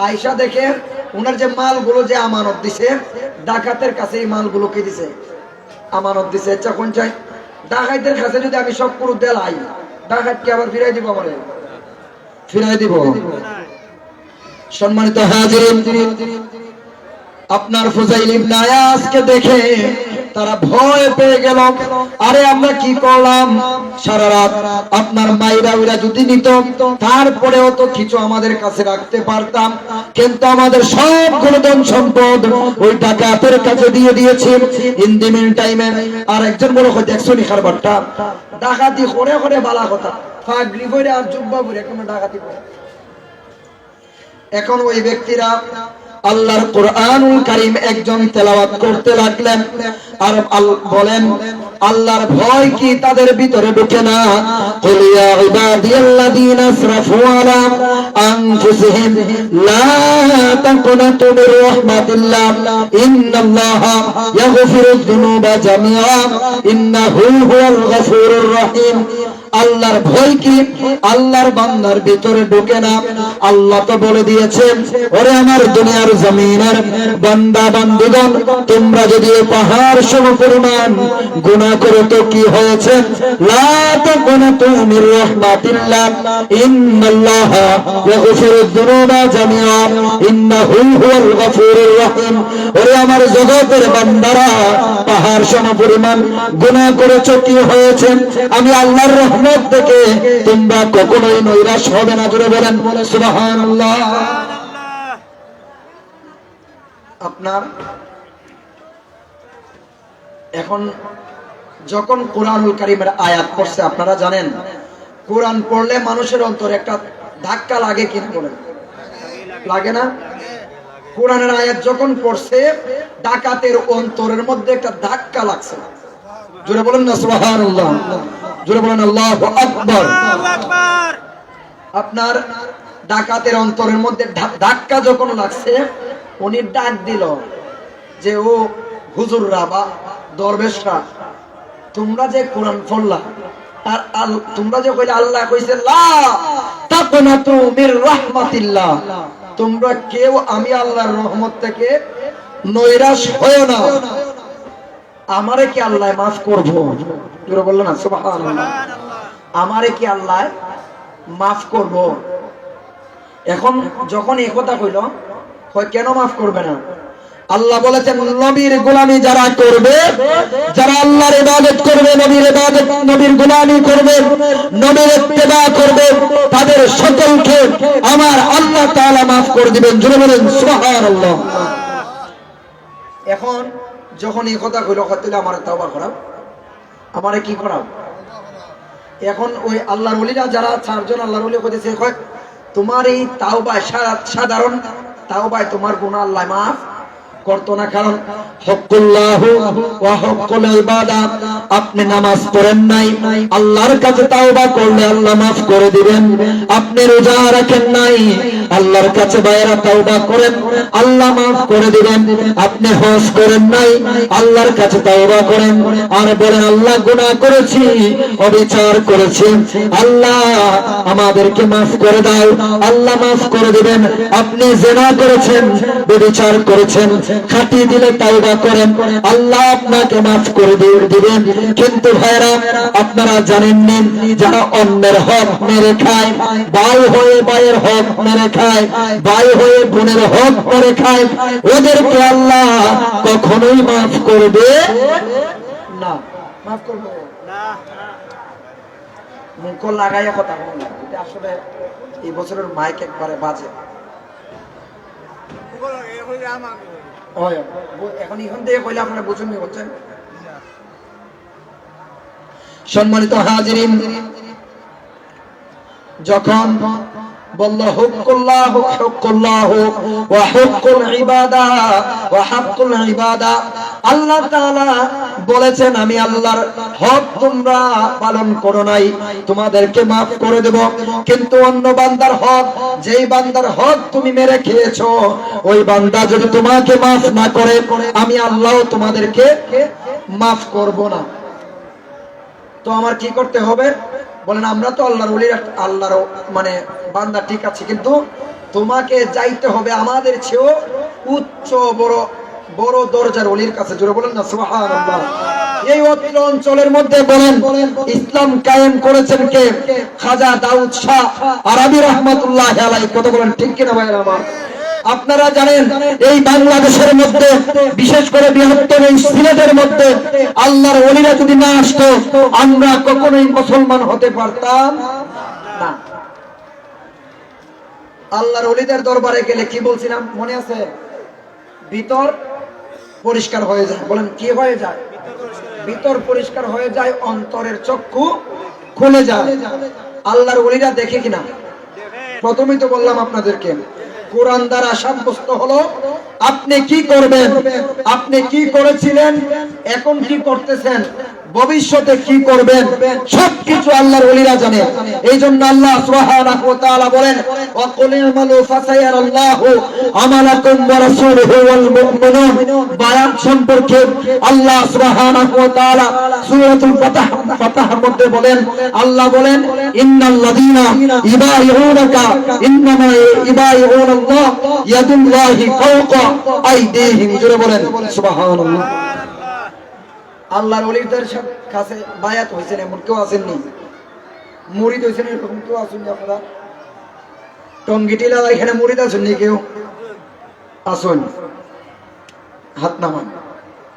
S3: আয়েশা দেখে ওনার যে মালগুলো যে আমানত দিছে, ডাকাতের কাছে এই মালগুলো কি দিছে? আমানত দিছে। ইচ্ছা কোন চাই, ডাকাতের কাছে যদি আমি সব পুরো দেলাই, ডাকাত কি আবার ফিরাই দিব? আমার
S4: ফিরাই দিব। সম্মানিত হাজিরিন, আপনার ফুজাইল ইবনে আয়াসকে দেখে তারা ভয় পেয়ে গেল, আরে আমরা কি করলাম, সারা রাত আপনার মাইরা উইরা যদি নিত, তারপরেও তো কিছু আমাদের কাছে রাখতে পারতাম, কিন্তু আমাদের সব ধন সম্পদ ওই ডাকাতের কাছে দিয়ে দিয়েছি। ইন দি মিন টাইমে আর একজন বড় হয়, দেখছো নি খারবারটা,
S3: ডাকাতি করে করে বালা কথা, ফাগলি করে আর জুব্বা করে কোনো ডাকাতি করে।
S4: এখন ওই ব্যক্তিরা আল্লাহর কোরআনুল কারীম একজন তেলাওয়াত করতে লাগলেন, আর বলেন, আল্লাহর ভয় কি তাদের ভিতরে ঢুকে না? কুল ইয়া ইবাদিয়াল্লাযীনা আসরাফু আলা আনফুসিহিম লা তাকুনাতু মির রাহমাতিল্লাহ ইন্নাল্লাহা ইয়াগফিরুয যুনুবা জামিআ ইন্নাহু হুয়াল গফুরুর রহিম। আল্লাহর ভয় কি আল্লাহর বান্দার ভিতরে ঢোকে না? আল্লাহ তো বলে দিয়েছেন, ওরে আমার দুনিয়ার জমিনের বান্দা বান্দীগণ, তোমরা যদি পাহাড় সম পরিমাণ গুনাহ করো তো কি হয়েছে? লা তাকুনাতু মির রাহমাতিল্লাহ ইন্নাল্লাহা ইয়াগফিরুয যুনুবা জামিআ ইন্নাহু হুয়াল গফুরুর রহিম। ওরে আমার জগতের বান্দারা, পাহাড় সম পরিমাণ গুনাহ করেছো, কি হয়েছে? আমি আল্লাহর রহমত থেকে তোমরা কখনোই নৈরাশ হবে না। জোরে বলেন সুবহানাল্লাহ।
S3: আপনার এখন যখন কোরআনুল কারীমের আয়াত পড়ছে, আপনারা জানেন কোরআন পড়লে মানুষের অন্তরে একটা ধাক্কা লাগে, কিনা বলেন?
S4: লাগে না? কোরআনের আয়াত যখন পড়ছে ডাকাতের অন্তরের মধ্যে একটা ধাক্কা লাগছে। জোরে বলেন না সুবহানাল্লাহ, জোরে বলেন আল্লাহু আকবার। আপনার ডাকাতের অন্তরের মধ্যে ধাক্কা যখন লাগছে, উনি ডাক দিল যে ও হুজুররা বা দরবেশরা, তোমরা যে কোরআন পড়লা আর তোমরা যে কইলে আল্লাহ কইছে লা তাকনাতু মির রাহমাতিল্লাহ, তোমরা কেউ আমি আল্লাহর রহমত থেকে নৈরাশ হয়ো না, আমারে কি আল্লাহ মাফ করব? জোরে বললেন না সুবহানাল্লাহ। আমারে কি আল্লাহ মাফ করব? এখন যখন এই কথা কইল, কয় কেন মাফ করবে না? আল্লাহ বলেছেন নবীর গোলামি যারা করবে, যারা আল্লাহর ইবাদত করবে, নবীর ইবাদত নবীর গোলামি করবে, নবীর ইত্তেবা করবে, তাদের সকলকে আমার আল্লাহ তাআলা maaf করে দিবেন। জোরে বলেন সুবহানাল্লাহ। এখন যখন এই কথা কইল, কইলে আমারে তওবা করাও, আমারে কি করাও? এখন ওই আল্লাহর ওলিরা যারা চারজন আল্লাহর ওলি কইতেছে, কয় তোমার এই তাওবা সাধারণ তাওবায় তোমার গুনাহ আল্লাহ maaf করতো না, কারণ হকুল্লাহু ওয়া হকুল ইবাদাত, আপনি নামাজ পড়েন নাই, আল্লাহর কাছে তাওবা করলে আল্লাহ maaf করে দিবেন। আপনি রোজা রাখেন নাই, আল্লাহর কাছে বাইরা তাওবা করেন, আল্লাহ maaf করে দিবেন। আপনি হজ করেন নাই, আল্লাহর কাছে তাওবা করেন আর বলেন আল্লাহ গুনাহ করেছি, অবিচার করেছি, আল্লাহ আমাদেরকে maaf করে দাও, আল্লাহ maaf করে দিবেন। আপনি জিনা করেছেন, ব্যভিচার করেছেন, খাটিয়ে দিলে তাওবা করেন, আল্লাহ আপনাকে maaf করে দিবেন। কিন্তু ভাইরা আপনারা জানেন না, যারা অন্যের হক মেরে খায়, ভাই হয়ে ভাইয়ের হক মেরে খায়, ভাই হয়ে বোনের হক মেরে খায়, ওদেরকে আল্লাহ কখনোই maaf করবে না। maaf করবে না? মুখ লাগাইয়া কথা বলেন, এটা আসলে এই বছরের মাইক একবারে বাজে। এখন এখান থেকে কইলে আপনারা বুঝুন নি, বলছেন। সম্মানিত হাজিরিন, যখন বলল হুকুল্লাহ হুকুল্লাহ ওয়া হুকুল ইবাদা ওয়া হাক্কুল ইবাদা, আল্লাহ তাআলা বলেছেন আমি আল্লাহর হক তোমরা পালন করো নাই, তোমাদেরকে maaf করে দেব। কিন্তু অন্য বান্দার হক, যেই বান্দার হক তুমি মেরে খেয়েছো, ওই বান্দা যদি তোমাকে maaf না করে, আমি আল্লাহ তোমাদেরকে maaf করব না। তো আমার কি করতে হবে? বলেন আমরা তো আল্লাহর ওলি, আল্লাহর মানে বান্দা, ঠিক আছে, কিন্তু তোমাকে যাইতে হবে আমাদের চেয়েও উচ্চ বড় বড় দরজার ওলির কাছে। জোরে বলেন না সুবহানাল্লাহ। এই অঞ্চলের মধ্যে বলেন ইসলাম কায়েম করেছেন কে? খাজা দাউদ শাহ আরবি রাহমাতুল্লাহি আলাইহি। কথা বলেন ঠিক কিনা ভাইরা আমার? আপনারা জানেন এই বাংলাদেশের মধ্যে, বিশেষ করে বৃহত্তর এই সিলেটের মধ্যে আল্লাহর ওলিরা যদি না আসতো, আমরা কখনোই মুসলমান হতে পারতাম না। আল্লাহর ওলিদের দরবারে গেলে কি বলছিলাম মনে আছে? ভিতর পরিষ্কার হয়ে যায়। বলেন কি হয়ে যায়? ভিতর পরিষ্কার হয়ে যায়, অন্তরের চক্ষু খুলে যায়। আল্লাহর ওলিরা দেখে কিনা? প্রথমেই তো বললাম আপনাদেরকে, কোরআন দ্বারা সাব্যস্ত হলো আপনি কি করবেন, আপনি কি করেছিলেন, এখন কি করতেছেন, ভবিষ্যতে কি করবেন, সবকিছু আল্লাহর ওলিরা জানে। এই জন্য আল্লাহ সুবহানাহু ওয়া তাআলা বলেন ওয়া কুল আমালু ফাসায়ারাল্লাহু আমালাকুম ওয়া রাসূলুহু ওয়াল মুমিনুন। বায়াত সম্পর্কে আল্লাহ সুবহানাহু ওয়া তাআলা সূরাতুল ফাতহের মধ্যে বলেন, আল্লাহ বলেন ইন্নাল্লাযীনা ইবাইউনাকা ইন্নামা ইবাইউনাল্লাহ ইয়াদুল্লাহি ফাওকা আইদিহিম। জোরে বলেন সুবহানাল্লাহ। আল্লাহর ওলিদের কাছে বায়াত হয়েছেন এমন কেউ আসেননি? মুরিদ হয়েছেন এরকম কেউ আসেননি? আপনারা টঙ্গিটিলা এখানে মুরিদ আসেননি কেউ? আসুন, হাত নামান।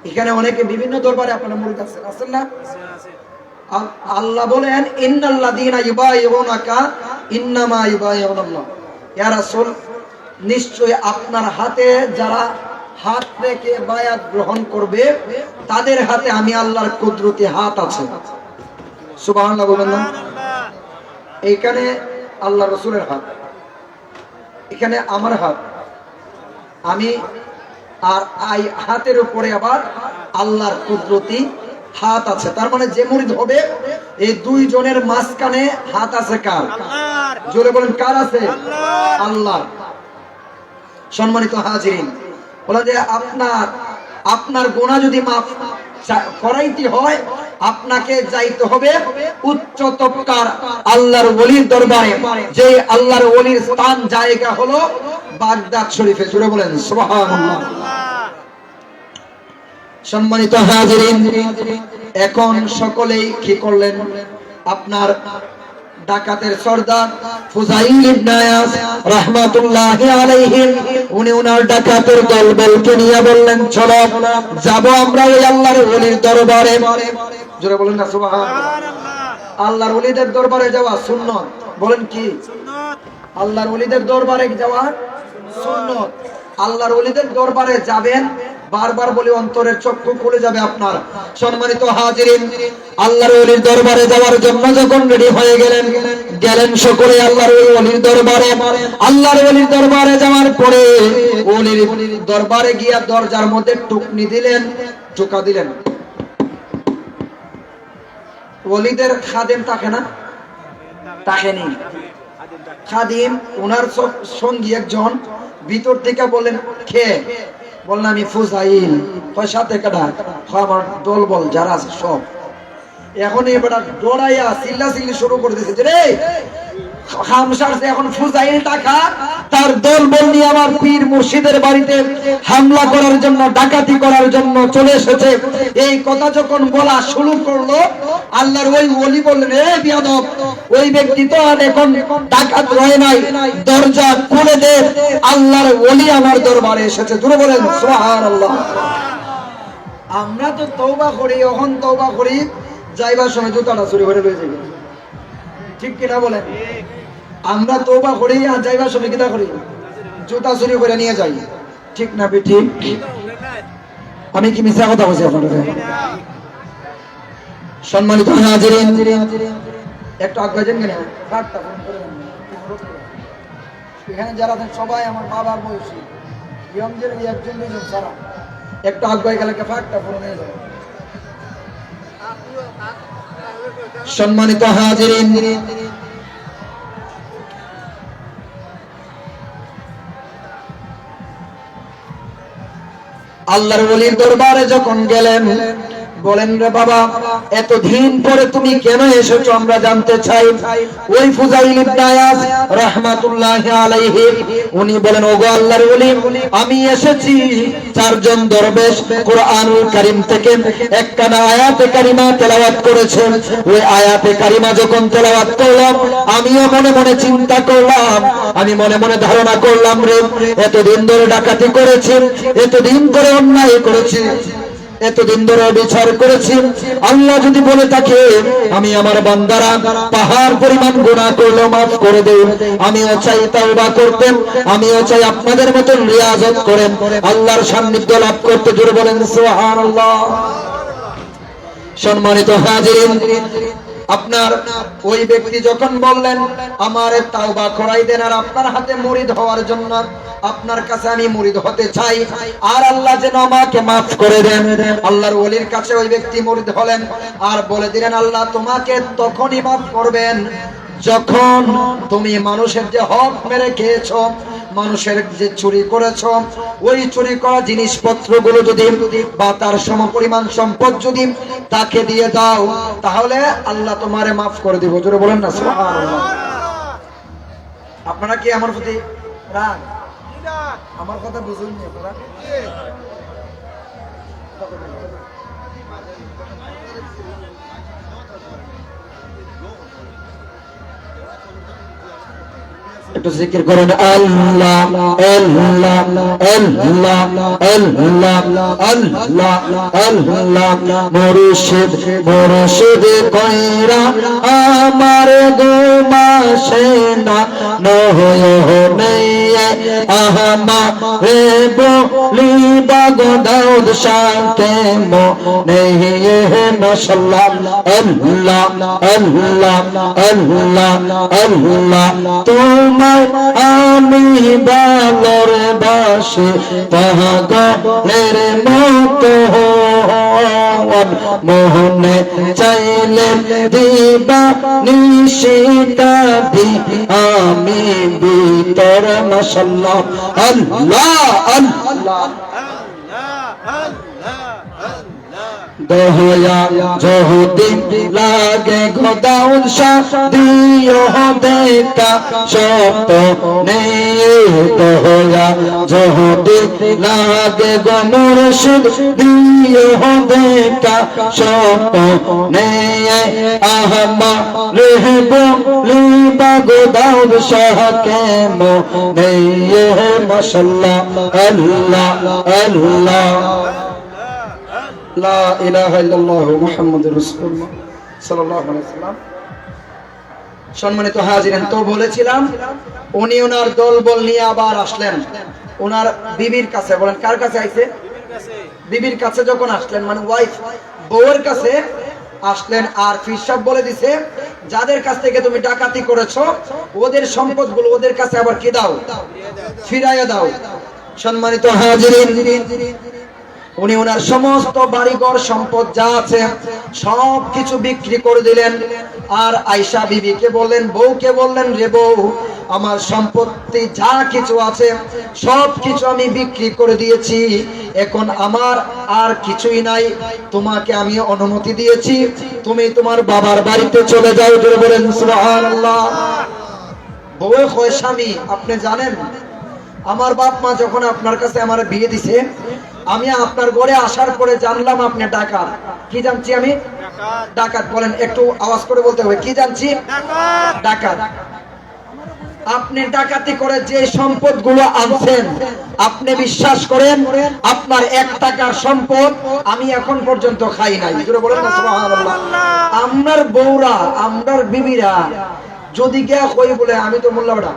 S4: এখানে অনেকে বিভিন্ন দরবারে আপনারা মুরিদ আছেন, আছেন না? আল্লাহ বলেন ইন্নাল্লাযীনা ইউবাইউনাকা ইন্নামা ইউবাইউনাল্লাহ। ইয়া রাসূল, নিশ্চয় আপনার হাতে যারা হাত রেখে বায়াত গ্রহণ করবে, তাদের হাতে আমি আল্লাহর কুদরতি হাত আছে। সুবহানাল্লাহ বলবেন না? এইখানে আল্লাহ রাসূলের হাত, এখানে আমার হাত, আমি আর এই হাতের উপরে আবার আল্লাহর কুদরতি হাত আছে। তার মানে যে মুরিদ হবে এই দুইজনের মাঝখানে হাত আছে কার? জোরে বলেন কার আছে? আল্লাহর। সম্মানিত হাজিরিন, বলা যে আপনার গুনাহ যদি মাফ করাইতে হয় আপনাকে যাইতে হবে উচ্চ তবকার আল্লাহর ওলির দরবারে, যে আল্লাহর ওলির স্থান জায়গা হলো বাগদাদ শরীফে। জোরে বলেন সুবহানাল্লাহ। সম্মানিত হাজিরিন, এখন সকলেই কি করলেন? আপনার ডাকাতের সর্দার ফুজাইল ইবনে আয়াজ রাহমাতুল্লাহি আলাইহি উনি ওনার ডাকাতের দলবলকে নিয়ে বললেন, চলো যাব আমরা ওই আল্লাহর ওলির দরবারে। জোরে বলেন না সুবহানাল্লাহ। আল্লাহর ওলিদের দরবারে যাওয়া সুন্নাত। বলেন কি সুন্নাত? আল্লাহর ওলিদের দরবারে যাওয়া সুন্নাত। আল্লাহর ওলিদের দরবারে যাবেন, বারবার বলে অন্তরের চক্ষু খুলে যাবে আপনার। সম্মানিত হাজিরিন, আল্লাহর ওলির দরবারে যাওয়ার জন্য যখন রেডি হয়ে গেলেন সকলে আল্লাহর ওলির দরবারে। আল্লাহর ওলির দরবারে যাওয়ার পরে ওলির দরবারে গিয়া দরজার মধ্যে টুকনি দিলেন, টোকা দিলেন। ওলিদের খাদেম থাকে না? থাকেনি। খাদিম ওনার সঙ্গী একজন ভিতর থেকে বলেন, কে? বললাম আমি ফুজাইল। সাথে কাটা আমার দল বল যারা আছে সব। এখন এবার দৌড়াইয়া চিল্লাচিল্লি শুরু করে দিয়েছে, রে এখন ফুজাইল টাকা তার দল বল নিয়ে আমার পীর মুর্শিদের বাড়িতে হামলা করার জন্য, ডাকাতি করার জন্য চলে এসেছে। এই কথা যখন বলা শুরু করলো, আল্লাহর ওই ওলি বললেন, এ বিয়াদব, ওই ব্যক্তি তো আর এখন ডাকাত রয়ে নাই, দরজা খুলে দে, আল্লাহর ওলি আমার দরবারে এসেছে। জোরে বলেন সুবহানাল্লাহ। আমরা তো তওবা করি, এখন তওবা করি যাইবার সময় জুতাটা চুরি করে লয়ে যাবে, ঠিক কিনা বলেন? আমরা তওবা করি আর যাইবার সময় কিটা করি? জুতা চুরি করে নিয়ে যাই, ঠিক না ঠিক? আমি কি মিথ্যা কথা বলছি আপনাদের? সম্মানিত হাজিরিন, একটু আগে যান কেন? এখানে যারা আছেন সবাই আমার বাবার বয়সী, ইয়ংদের একজন দুজন ছাড়া। একটু আগে গেলে ফাঁকটা ফোন নিয়ে যাবে। সম্মানিত হাজিরিন, আল্লাহর ওলির দরবারে যখন গেলেন, বলেন, রে বাবা, এতদিন পরে তুমি কেন এসেছো আমরা জানতে চাই। ওই ফুজাইল ইবনে আয়াজ রাহমাতুল্লাহি আলাইহি উনি বলেন, ওগো আল্লাহর ওলি, আমি এসেছি চারজন দরবেশ কোরআনুল কারীম থেকে একখানা আয়াতে কারিমা তেলাওয়াত করেছেন। ওই আয়াতে কারিমা যখন তেলাওয়াত করলাম, আমিও মনে মনে চিন্তা করলাম, আমি মনে মনে ধারণা করলাম, রে এতদিন ধরে ডাকাতি করেছি, এতদিন ধরে অন্যায় করেছি, এতদিন ধরে বিচার করেছি, আল্লাহ যদি বলে থাকে আমি আমার বান্দারা পাহাড় পরিমাণ গুনাহ করলে মাফ করে দেই, আমিও চাই তাওবা করতেন, আমিও চাই আপনাদের মতন রিয়াজত করেন, আল্লাহর সান্নিধ্য লাভ করতে। জোরে বলেন সুবহানাল্লাহ। সম্মানিত হাজিরিন, আপনার ওই ব্যক্তি যখন বললেন আমার তাওবা করাই দেন, আর আপনার হাতে মুরিদ হওয়ার জন্য আপনার কাছে আমি মুরিদ হতে চাই, আর আল্লাহ যেন আমাকে মাফ করে দেন। আল্লাহর ওলির কাছে ওই ব্যক্তি মুরিদ হলেন আর বলে দিলেন, আল্লাহ তোমাকে তখনই মাফ করবেন যখন তুমি মানুষের যে হক মেরে খেয়েছো, মানুষের যে চুরি করেছো, ওই চুরি করা জিনিসপত্রগুলো যদি বা তার সমপরিমাণ সম্পদ যদি তাকে দিয়ে দাও, তাহলে আল্লাহ তোমারে মাফ করে দিব। জোরে বলেন না সুবহানাল্লাহ। আপনারা কি আমার প্রতি রাগ? আমার কথা বুঝুন নি আপনারা? একটু জিকির করেন, আল্লাহ আল্লাহ আল্লাহ আল্লাহ আল্লাহ আল্লাহ। মুর্শিদ মুর্শিদ কইরা আমার গোমাসে না নহয় আহমা রে বলি বাগ দাউদ শাকে মো নেহি মাশাআল্লাহ। আল্লাহ আল্লাহ আল্লাহ আল্লাহ তোমায় আমি ভালোবাসি পাগলের মতো মোহনে চাইলে দিবা নিশিতা দি আমি ভিতর মাশাআল্লাহ আল্লাহ আল্লাহ দহয়া যদি লাগে গোদাউন দিও দেখা স্বপ্নে দহয়া যদি লাগে গো মুর্শিদ দিও দেখা স্বপ্নে আহমা রহব লিবা গোদাউন শাহকে মনে মাশাআল্লাহ আল্লাহ আল্লাহ লা ইলাহা ইল্লাল্লাহু মুহাম্মাদুর রাসূলুল্লাহ সাল্লাল্লাহু আলাইহি ওয়াসাল্লাম। সম্মানিত হাজিরিন, তো বলেছিলাম উনি ওনার দলবল নিয়ে আবার আসলেন ওনার বিবির কাছে। বলেন কার কাছে আইছে? বিবির কাছে যখন আসলেন, মানে ওয়াইফ বউয়ের কাছে আসলেন, আর পীর সাহেব বলে দিছে যাদের কাছ থেকে তুমি ডাকাতি করেছো ওদের সম্পদগুলো ওদের কাছে আবার কি দাও, ফিরাইয়া দাও। সম্মানিত হাজিরিন, উনি ওনার সমস্ত বাড়িঘর সম্পদ যা আছে সব কিছু বিক্রি করে দিলেন। আর আয়েশা বিবিকে বললেন, বউকে বললেন, রে বউ, আমার সম্পত্তি যা কিছু আছে সব কিছু আমি বিক্রি করে দিয়েছি, এখন আমার আর কিছুই নাই, তোমাকে আমি অনুমতি দিয়েছি, তুমি তোমার বাবার বাড়িতে চলে যাও। জোরে বলেন সুবহানাল্লাহ। বউ কয়, স্বামী আপনি জানেন আমার বাপ মা যখন আপনার কাছে আমার বিয়ে দিছে, আমি আপনার ঘরে আসার পরে জানলাম আপনি ডাকাত। কি জানছি আমি? ডাকাত। বলেন একটু আওয়াজ করে বলতে হবে, কি জানছি? ডাকাত। আপনি ডাকাতি করে যে সম্পদগুলো আনছেন, আপনি বিশ্বাস করেন আপনার 1 টাকার সম্পদ আমি এখন পর্যন্ত খাই নাই। জোরে বলেন না সুবহানাল্লাহ। আমরার বউরা, আমরার বিবিরা যদি গিয়া কই বলে আমি তো মোল্লাটা,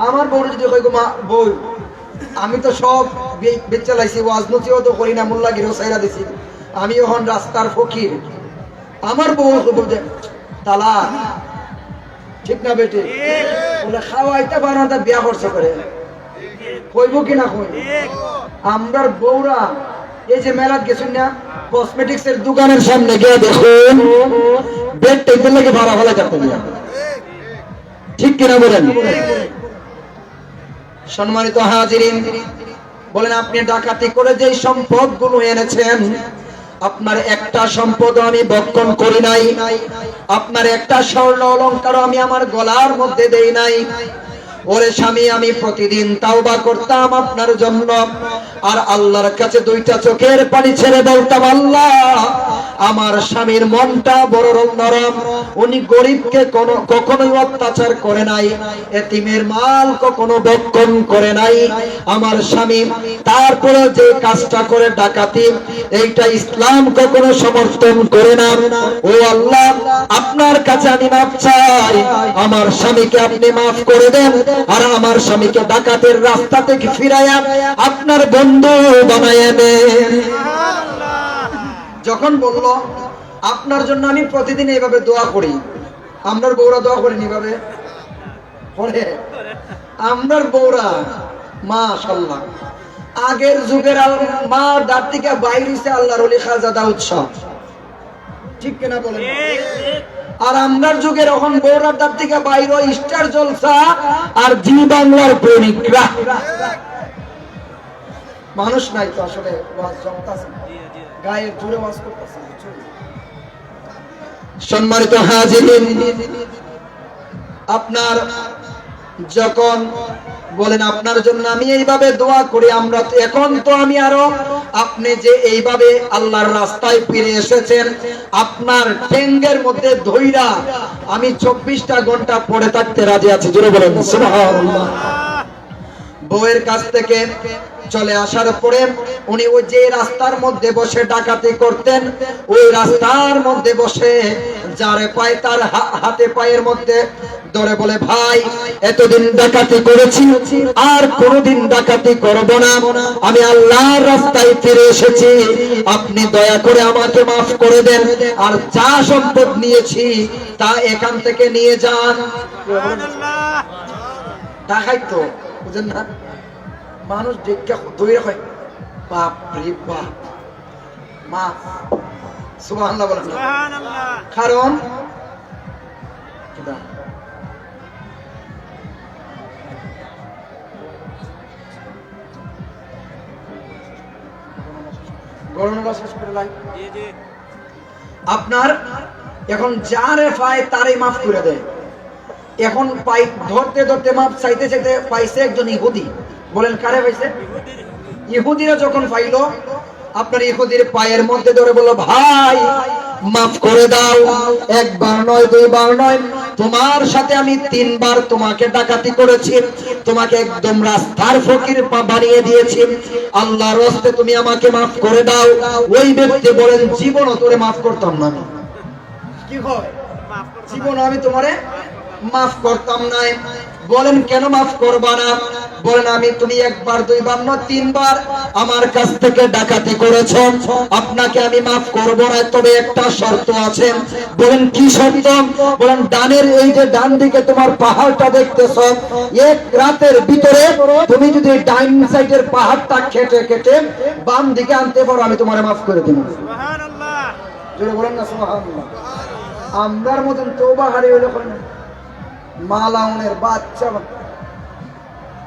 S4: আমার বউরা যদি কই গো মা বউ আমি তো সব বেচে লাইছি, ওয়াজ নসিহত তো করি না, মোল্লাগিরও ছাইরা দিছি, আমি এখন রাস্তার ফকির, আমার বউ বলছে তালা ঠিক না বেটে, বলে খাওয়াইতে বানাতে বিয়া করছে করে কইব কি না কই? আমরার বউরা এই যে মেলাত গেছেন না, কসমেটিক্স এর দোকানের সামনে গিয়ে দেখুন বেড টেবিল লাগে ভাড়া ভাড়া করতে নিয়ে, ঠিক কিনা বলেন? সম্মানিত হাজিরিন, বলেন আপনি ডাকাতি করে যে সম্পদ গুলো এনেছেন, আপনার একটা সম্পদ আমি বক্ষণ করি নাই, আপনার একটা স্বর্ণ অলংকার আমি আমার গলার মধ্যে দেই নাই। ওরে স্বামী, আমি প্রতিদিন তাওবা করতাম আপনার জন্য, আর আল্লাহর কাছে 2টা চোখের পানি ছেড়ে বলতাম, আল্লাহ আমার স্বামীর মনটা বড় নরম, উনি গরিবকে কখনোই অত্যাচার করে নাই, এতিমের মাল কখনো বক্ষণ করে নাই আমার স্বামী, তারপরে যে কাজটা করে ডাকাতি, এইটা ইসলাম কখনো সমর্থন করে না। ও আল্লাহ, আপনার কাছে আমি মাফ চাই, আমার স্বামীকে আপনি মাফ করে দেন, আর আমার স্বামীকে ডাকাতের রাস্তা থেকে ফিরাইয়া আপনার বন্ধু বানাইয়া দেন। যখন বলল আপনার জন্য আমি প্রতিদিন এইভাবে দোয়া করি, আমরার বউরা দোয়া করেন এইভাবে পড়ে, আমরার বউরা মাশাআল্লাহ আগের যুগের মা দাঁত থেকে বাইরে হইছে আল্লাহর ওলি খাজা দাউদ শাহ, ঠিক কিনা বলেন? আর আমরার যুগের এখন বউরার দাঁত থেকে বাইরে স্টার জলসা আর জি বাংলার বণিকরা, মানুষ নাই তো আসলে ওয়াজ জমতাছে, গায়ে জুড়ে ওয়াজ করতেছে। সম্মানিত হাজিরিন, আপনার যখন বলেন আপনার জন্য আমি এইভাবে দোয়া করি, আমরা তো এখন তো আমি আরো, আপনি যে এইভাবে আল্লাহর রাস্তায় ফিরে এসেছেন, আপনার ঠ্যাঙ্গের মধ্যে ধইরা আমি 24টা ঘন্টা পড়ে থাকতে রাজি আছি। জোরে বলেন সুবহানাল্লাহ। বউয়ের কাছ থেকে চলে আসার পরে উনি ওই যে রাস্তার মধ্যে বসে ডাকাতি করতেন, ওই রাস্তার মধ্যে বসে যারে পায় তার হাতে পায়ের মধ্যে ধরে বলে, ভাই এতদিন ডাকাতি করেছি আর কোনোদিন ডাকাতি করব না, আমি আল্লাহর রাস্তায় ফিরে এসেছি, আপনি দয়া করে আমাকে মাফ করে দেন, আর যা সম্পদ নিয়েছি তা এখান থেকে নিয়ে যান। দেখাই তো বুঝেন না, মানুষ দেখে দৌড়ে হয়, বাপ রে বাপ, মাফ, সুবহানাল্লাহ বলেন না। কারণ আপনার এখন যারে পায় তারই মাফ করে দেয়। এখন পাই ধরতে ধরতে মাফ চাইতে চাইতে পাইছে একজন ইহুদি। বলেন কারে পাইছে? ইহুদিরা যখন পাইলো, আপনার ইহুদির পায়ের মধ্যে ধরে বলল, ভাই মাফ করে দাও, একবার নয় দুইবার নয়, তোমার সাথে আমি 3 বার তোমাকে ডাকাতি করেছি, তোমাকে একদম রাস্তার ফকির বানিয়ে দিয়েছি, আল্লাহর রাস্তায় তুমি আমাকে মাফ করে দাও। ওই ব্যক্তি বলেন, জীবনও তোরে মাফ করতাম না। কি হয়? জীবন আমি তোমারে মাফ করতাম না। বলেন কেন মাফ করবা না? বলেন আমি তুমি একবার দুইবার না 3 বার আমার কাছ থেকে ডাকাতি করেছো, আপনাকে আমি মাফ করব না, তবে একটা শর্ত আছে। বলেন কি শর্ত? বলেন ডানের এই যে ডান দিকে তোমার পাহাড়টা দেখতেছো, এক রাতের ভিতরে তুমি যদি ডাইন সাইডের পাহাড়টা কেটে কেটে বাম দিকে আনতে পারো, আমি তোমারে মাফ করে দেব। সুবহানাল্লাহ, জোরে বলেন না সুবহানাল্লাহ। আমরার মতন তওবা হারিয়ে হলো না, মালাউনের বাচ্চা,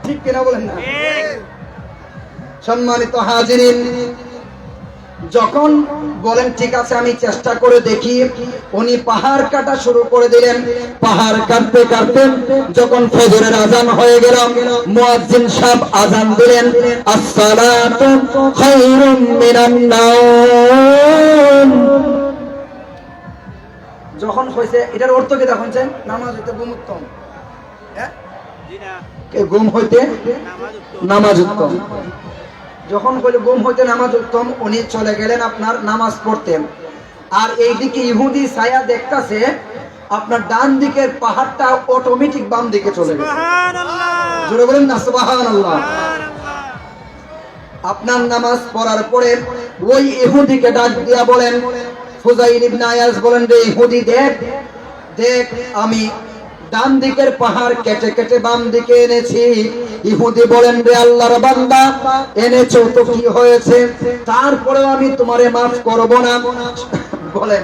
S4: ঠিক কিনা বলেন না? সম্মানিত হাজিরিন, যখন বলেন ঠিক আছে আমি চেষ্টা করে দেখি, উনি পাহাড় কাটা শুরু করে দিলেন। পাহাড় কাটতে কাটতে যখন ফজরের আজান হয়ে গেল, মুয়াজ্জিন সাহেব আজান দিলেন, আসসালাতু খায়রুম মিনান নাওম। যখন হয়েছে, এটার অর্থ কি দেখুন, নামাজ হইতে ঘুম উত্তম, ঘুম হইতে নামাজ উত্তম। যখন কইল ঘুম হইতে নামাজ উত্তম, উনি চলে গেলেন আপনার নামাজ পড়তেন। আর এইদিকে ইহুদি ছায়া দেখতেছে আপনার ডান দিকের পাহাড়টা অটোমেটিক বাম দিকে চলে গেছে। জোরে বলেন না সুবহানাল্লাহ। আপনার নামাজ পড়ার পরে ওই ইহুদিকে ডাক দিয়া বলেন, ফুজাইল ইবনে আয়াজ বলেন, রে ইহুদি দেখ দেখ, আমি ডান দিকের পাহাড় কেটে কেটে বাম দিকে এনেছি। ইহুদি বলেন, রে আল্লাহর বান্দা, এনেছো তো কি হয়েছে, তারপরেও আমি তোমারে মাফ করব না। বলেন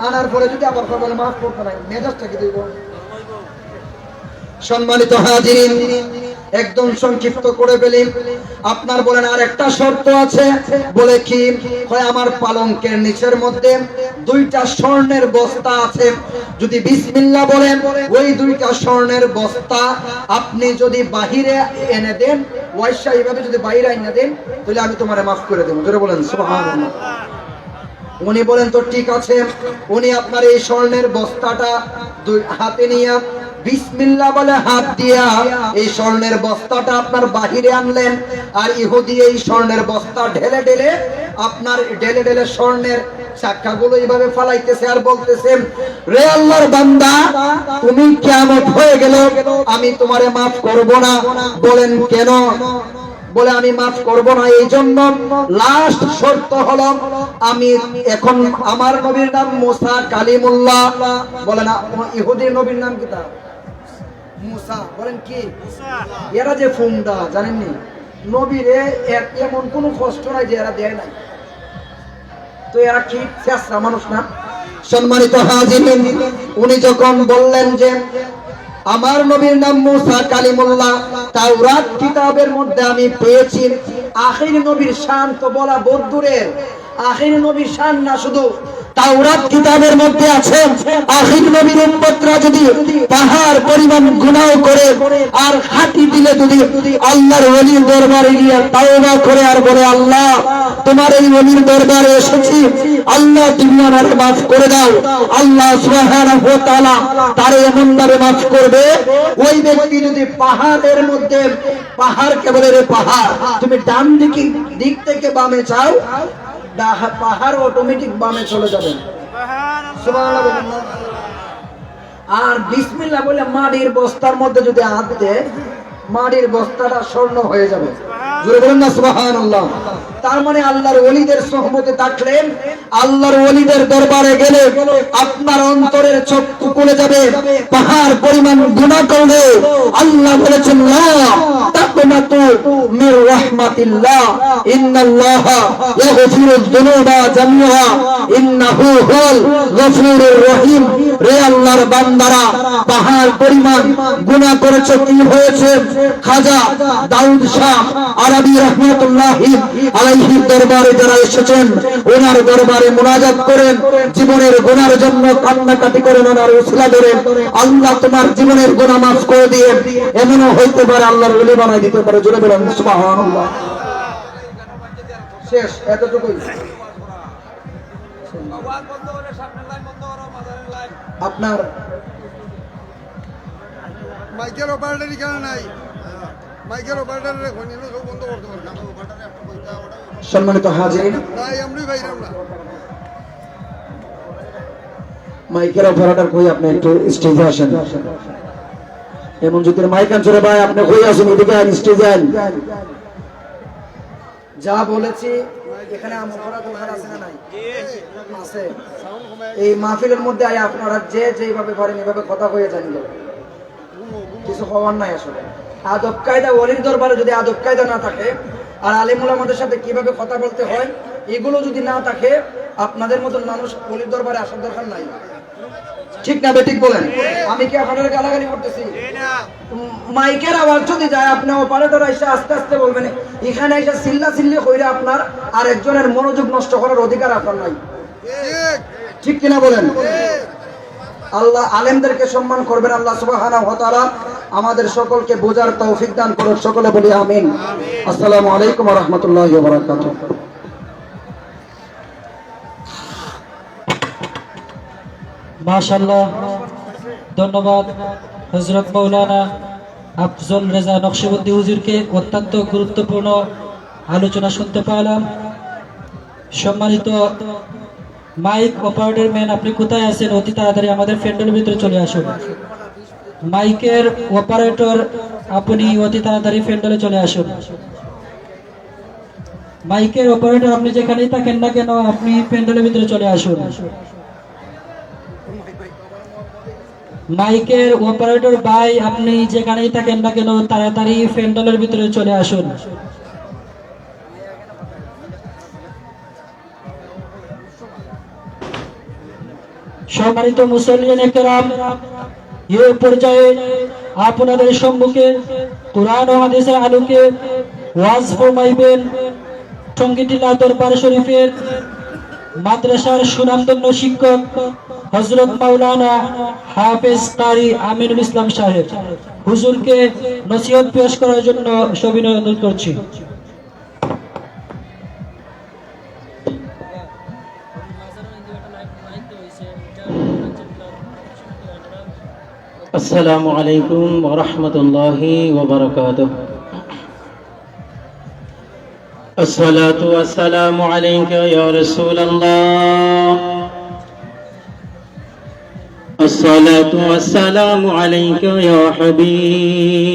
S4: আনার পরে যদি আবার বলে মাফ করতে নাই, মেজাজটা কি দিব? সম্মানিত হাজিরিন, একদম সংক্ষিপ্ত করে ফেলি। আপনার বলেন আর একটা শর্ত আছে। বলে কি? হয় আমার পালঙ্কের নিচের মধ্যে 2টা স্বর্ণের বস্তা আছে, যদি বিসমিল্লাহ বলেন ওই 2টা স্বর্ণের বস্তা আপনি যদি বাহিরে এনে দেন, ওয়াইশা এইভাবে যদি বাইরে এনে দেন, তাহলে আমি তোমারে মাফ করে দেব। জোরে বলেন সুবহানাল্লাহ। উনি বলেন তো ঠিক আছে। উনি আপনার এই স্বর্ণের বস্তাটা হাতে নিয়ে বিসমিল্লাহ বলে হাত দিয়া এই স্বর্ণের বস্তাটা আপনার বাহিরে আনলেন। আর ইহুদি এই স্বর্ণের বস্তা ঢেলে ঢেলে আপনার ঢেলে ঢেলে স্বর্ণের চাকাগুলো এইভাবে ফালাইতেছে আর বলতেছে, রে আল্লাহর বান্দা, তুমি কিয়ামত হয়ে গেল, আমি তোমারে মাফ করব না। বলেন কেন? বলে আমি মাফ করব না এই জন্য লাস্ট শর্ত হলো, আমি এখন আমার নবীর নাম মুসা কালিমুল্লাহ। বলে না ইহুদির নবীর নাম কি? তা মুসা। বলেন কি? এরা যে ফুংডা জানেননি, নবীরে এমন কোন কষ্ট নাই যে এরা দেয় নাই, তো এরা কি চেষ্টা মানুষ না? সম্মানিত হাজিরিন, উনি যখন বললেন যে আমার নবীর নাম মুসা কালিমুল্লাহ, তাওরাত কিতাবের মধ্যে আমি পেয়েছি, আখির নবীর শান তো বলা বদদূরের, আখির নবীর শান না শুধু তাওরাত কিতাবের মধ্যে আছে, আখির নবীর উম্মতরা যদি পাহাড় পরিমাণ গুনাহ করে আর হাঁটি দিলে যদি আল্লাহর ওলির দরবারে গিয়ে তাওবা করে আর বলে, আল্লাহ তোমার এই ওলির দরবারে এসেছি, আল্লাহ তুমি আমাকে মাফ করে দাও, আল্লাহ সুবহানাহু ওয়া তাআলা তারে এমন ভাবে মাফ করবে। ওই ব্যক্তি যদি পাহাড়ের মধ্যে, পাহাড়কে বলে, রে পাহাড় তুমি ডান দিক থেকে বামে চাও, পাহাড় অটোমেটিক বামে চলে যাবে। সুবহানাল্লাহ।
S3: আর বিসমিল্লাহ বলে মাটির বস্তার মধ্যে যদি হাত দেয়, মাটির বস্তাটা স্বর্ণ হয়ে যাবে। জোরে বলেন না সুবহানাল্লাহ। তার মানে আল্লাহর ওলিদের সোহবতে থাকলে, আল্লাহর ওলিদের দরবারে গেলে আপনার অন্তরের চক্ষু খুলে যাবে। পাহাড় পরিমাণ গুনাহ করলে আল্লাহ বলেছেন লা তাকনাতু মির রাহমাতিল্লাহ ইন্নাল্লাহা ইয়াগফিরুয যুনুবা জামিআ ইন্নাহু হুয়াল গফুরুর রহিম। রে আল্লাহর বান্দারা, পাহাড় পরিমাণ গুনাহ করেছে, কি হয়েছে? খাজা দাউদ শাহ আরবি রাহমাতুল্লাহি আলাইহি দরবারে যারা এসেছেন, ওনার দরবারে মুনাজাত করেন, জীবনের গুনার জন্য কান্নাকাটি করেন, ওনার উসিলা ধরেন, আল্লাহ তোমার জীবনের গুনাহ মাফ করে দিয়ে এমনও হইতে পারে আল্লাহর ওলি বানাই দিতে পারে। জোরে বলেন সুবহানাল্লাহ। শেষ, এতটুকুই। আপনার
S5: মাইকেল অপারেটর এখানে নাই, মাইকেল অপারেটরের খনিল সব বন্ধ করতে পারবেন।
S3: সম্মানিত হাজিরিন,
S5: তাই আমরাই বাইরাম না।
S3: মাইকের অপারেটর কই? আপনি একটু স্টেজে আসেন। এমন যদি মাইক আনছরে ভাই, আপনি কই আসেন? এদিকে আন, স্টেজে আন। যা বলেছি এখানে আমল করা দরকার আছে না নাই? আছে। এই মাহফিলের মধ্যে আয় আপনারা যে যেভাবে পারেন এভাবে কথা কয়ে জানিয়ে কিছু হওয়ার নাই। আসলে আদব কায়দা, ওলির দরবারে যদি আদব কায়দা না থাকে, আর আলেম ওলামাদের সাথে কিভাবে কথা বলতে হয় এগুলো যদি না থাকে, আপনাদের মতন মানুষ ওলির দরবারে আসার দরকার নাই। ঠিক না বেঠিক বলেন? আমি কি আপনাদের গালাগালি করতেছি? মাইকের আওয়াজ যদি যায়, আপনি অপারেটর এসে আস্তে আস্তে বলবেন, এখানে এসে চিল্লা চিল্লি কইরা আপনার আর একজনের মনোযোগ নষ্ট করার অধিকার আপনার নাই। ঠিক কিনা বলেন? আল্লাহ আলেমদেরকে সম্মান করবেন। আল্লাহ সুবহানাহু ওয়া তাআলা আমাদের সকলকে বোঝার তৌফিক দান করুন। সকলে বলি আমিন। আসসালামু আলাইকুম ওয়া রাহমাতুল্লাহি ওয়া বারাকাতুহু।
S2: মাশাআল্লাহ, ধন্যবাদ হযরত মাওলানা আফজল রেজা নকশবন্দি হুজুরকে। অত্যন্ত গুরুত্বপূর্ণ আলোচনা শুনতে পেলাম। সম্মানিত মাইক অপারেটর ম্যান, আপনি কোথায় আছেন? অতি তাড়াতাড়ি আমাদের প্যান্ডেলের ভিতরে চলে আসুন। মাইকের অপারেটর, আপনি অতি তাড়াতাড়ি প্যান্ডেলে চলে আসুন। মাইকের অপারেটর, আপনি যেখানেই থাকেন না কেন, আপনি প্যান্ডেলের ভিতরে চলে আসুন। মাইকের অপারেটর ভাই, আপনি যেখানেই থাকেন না কেন, তাড়াতাড়ি প্যান্ডেলের ভিতরে চলে আসুন। সম্মানিত মুসল্লিয়ানে কেরাম, এই পর্যায়ে আপনাদের সম্মুখে কুরআন ও হাদিসের আলোকে ওয়াজ ফরমাইবেন টঙ্গীটিলা দরবার শরীফের মাদ্রাসার সুনামধন্য শিক্ষক হযরত মাওলানা হাফেজ কারি আমিনুল ইসলাম সাহেব। হুজুরকে নসিহত পেশ করার জন্য সবিনয় অনুরোধ করছি।
S1: السلام عليكم ورحمة الله وبركاته. الصلاة والسلام عليك يا رسول الله. الصلاة والسلام عليك يا حبيب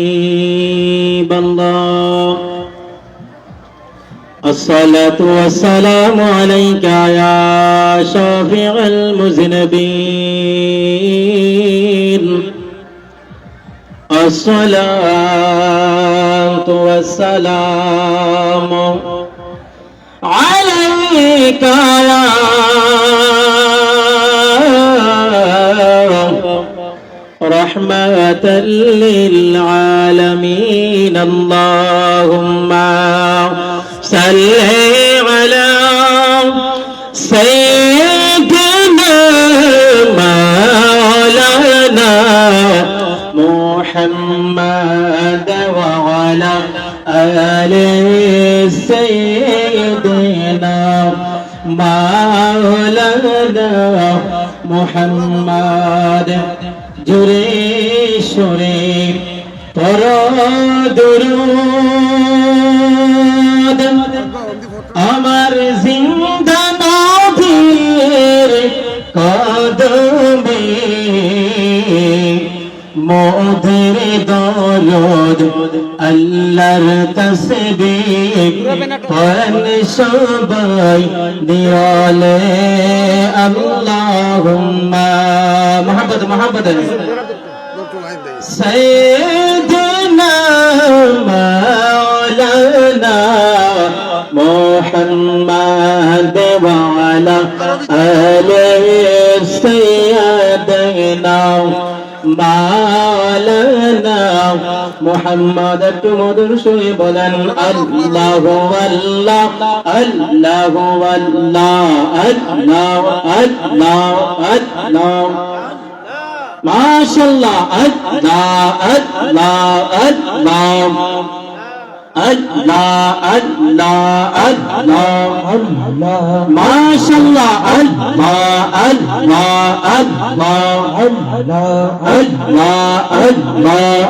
S1: الله. الصلاة والسلام عليك يا شافع المذنبين. الصلاة والسلام عليك يا رحمة للعالمين. اللهم صل على سيدنا مولانا محمد وعلى آل سيدنا مولانا محمد. জুরে সুরে পর দুরূদ আমার জিন্দা নবীর কদমে মোদের দরদ আল্লাহর তসবিহ পড়েন সবাই দিয়ালে আল্লাহুম্মা মোহাম্মদ মোহাম্মদ সাইয়্যিদনা মাওলানা মুহাম্মদ ওয়া আলা আলিহি সাইয়্যিদনা মাওলানা মুহাম্মদ একটু মধুর সুরে বলেন আল্লাহু আল্লাহ আল্লাহু আল্লাহ আল্লাহ আল্লাহ আল্লাহ মাশাআল্লাহ আল্লাহ আল্লাহ আল্লাহ Allah, Allah, Allah, Allah, Mashallah, Allah, Allah, Allah, Allah, Allah, Allah,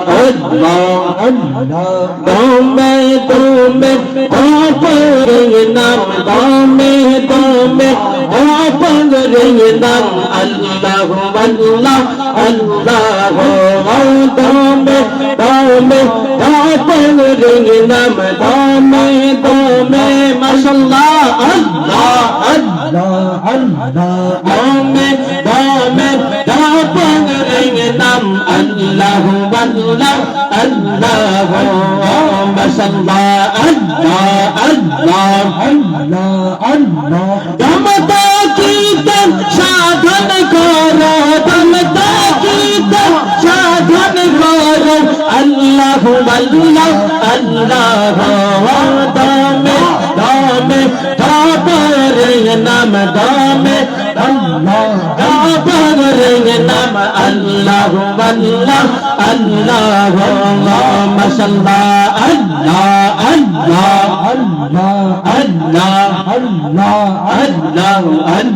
S1: Allah, Dome, dome, open nam, dome, dome, open nam, Allah, Allah, Allah, dome, dome, open nam dame dame mashallah Allah Allah Allah dame dame dame nam Allah Allah Allah mashallah Allah Allah Allah Allah damata kitan sadhan karo damata kitan sadhan karo Allah Allah Allah dame dame dame nam dame Allah dame nam Allah Allah Allah mashallah Allah Allah Allah Allah Allah Allah Allah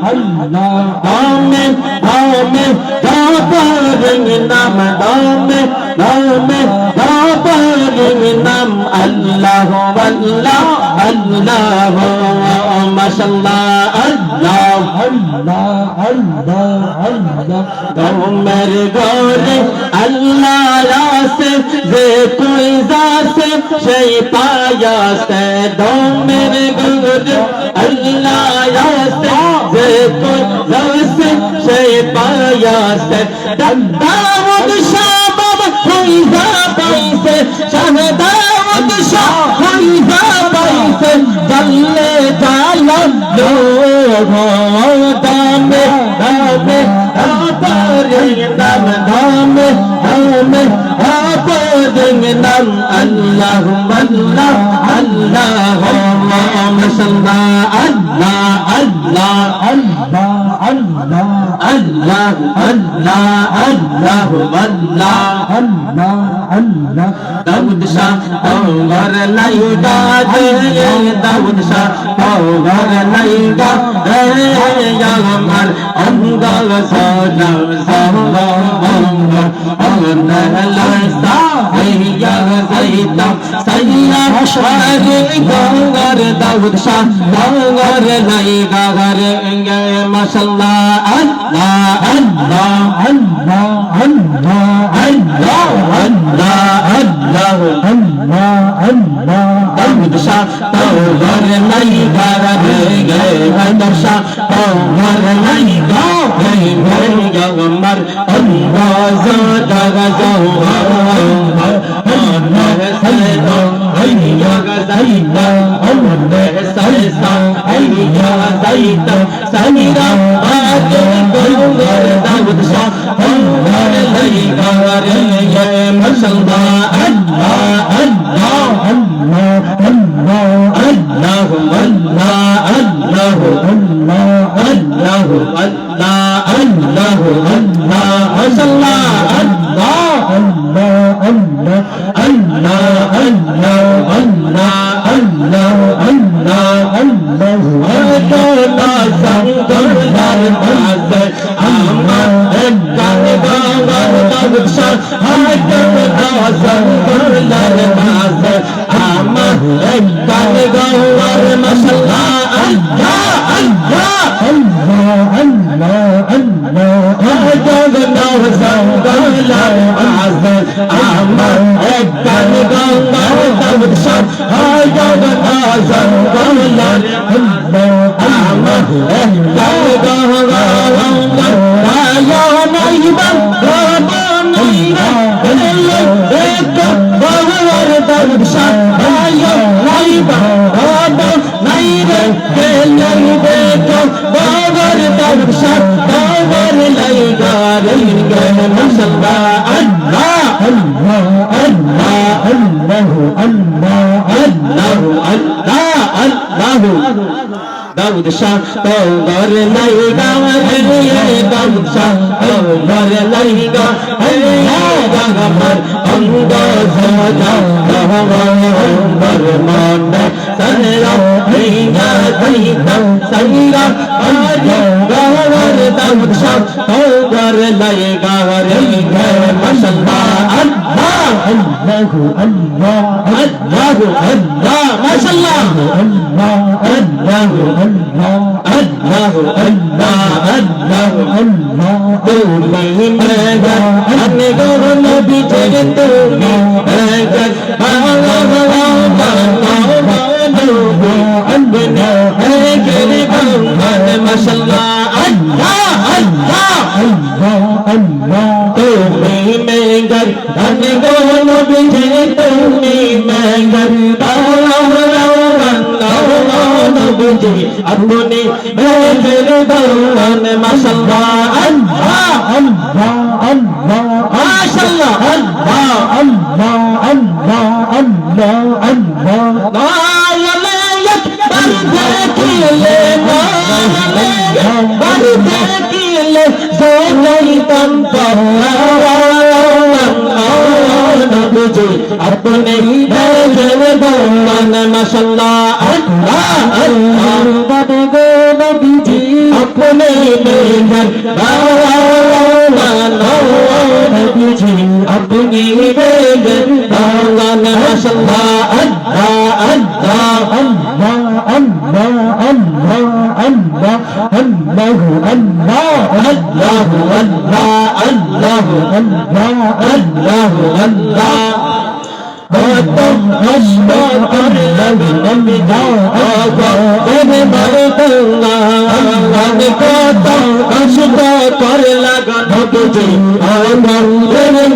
S1: Allah dame dame dame nam dame dame nam Allah Allah Allah mashallah Allah Allah Allah Allah domer gore Allah raste je koi jaase sei payaste domer gore Allah raste je koi jaase sei payaste daud shabab hoiza paise shahdaud shah hoiza paise jalle jala lo dame dame apare nam dame dame apare nam Allah Allah Allah mashallah Allah Allah Allah Allah Allah Allah Allah Allah Allah Allah Daud Shah aur laiga Daud Shah aur laiga ya amar anga sana sana Allah la ya zaida sayya shari gangar Daud Shah aur laiga gar mashallah Allah Allah Allah Allah Allah Allah Allah Allah Allah Daud Shah aur laiga gar Daud Shah aur laiga ya amar anga sana sana
S4: জঙ্গলার মাঝে আমার একখান গঙ্গার দাউদ শাহ জঙ্গলার আমার একখান গঙ্গার নাই দাউদ শাহ নাই রে গেলে দেখো বাবার দাউদ শাহ বাবার লাইগা রে মাশাআল্লাহ আল্লাহ Allah Allah Allah Allah Allah আল্লাহ দাউদ শাহ বাবার লাইগা রে দাউদ শাহ বাবার লাইগা রে আমার অঙ্গ সজা আমার মন সনরা হইয়া হইতা সঙ্গা আজে বাবার দাউদ শাহ বাবার লাইগা রে মাশাআল্লাহ আল্লাহ আল্লাহ আল্লাহ আল্লাহ আল্লাহ মাশাআল্লাহ আল্লাহ আল্লাহ আল্লাহ আল্লাহ আল্লাহ আল্লাহ তুমি মেঘা আমি গো নবী জগে তুমি মেঘা মাশাআল্লাহ আল্লাহ আল্লাহ আল্লাহ আল্লাহ তুমি মেঘা আমি গো নবী জগে তুমি মেঘা নবীজি আপনি মেঘের দাওয়ান মাশাআল্লাহ আল্লাহ আল্লাহ আল্লাহ মাশাআল্লাহ আল্লাহ আল্লাহ আল্লাহ আল্লাহ আল্লাহ নায়ালাত বারদেকিলে বারদেকিলে জোনাইতাম নবীজি আপনি মেঘের দাওয়ান মাশাআল্লাহ আল্লাহ আল্লাহ নবীজি আপনি মেঘের দাওয়ান নবীজি আপনি মেঘের দাওয়ান মাশাআল্লাহ আল্লাহ Allah Allah Allah Allah Allah Allah Allah Allah Allah Allah Allah আল্লাহ কত কষ্ট করলাম নবী যাওয়ারে বারকাল্লাহ আমি কত কষ্ট করলাম নবীজি আমার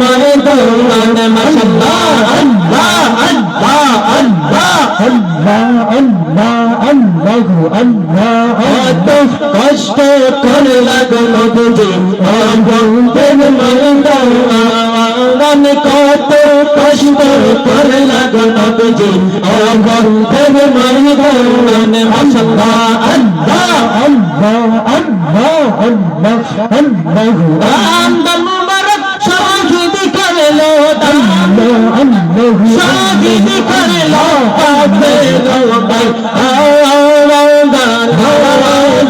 S4: মারে দৌলান মাশাআল্লাহ আল্লাহ Allah Allah Allah Allah Allah আল্লাহ কত কষ্ট করলাম নবীজি আমার মারে দৌলান আমি কত কষ্ট করে লাগো নবীজি আমার দেবে মাইদান মাশাআল্লাহ আল্লাহ আল্লাহ আল্লাহ আল্লাহ আল্লাহ আন্দা মুবারক শহীদ করলো আল্লাহ আল্লাহ শহীদ করলো পাবে লোকাই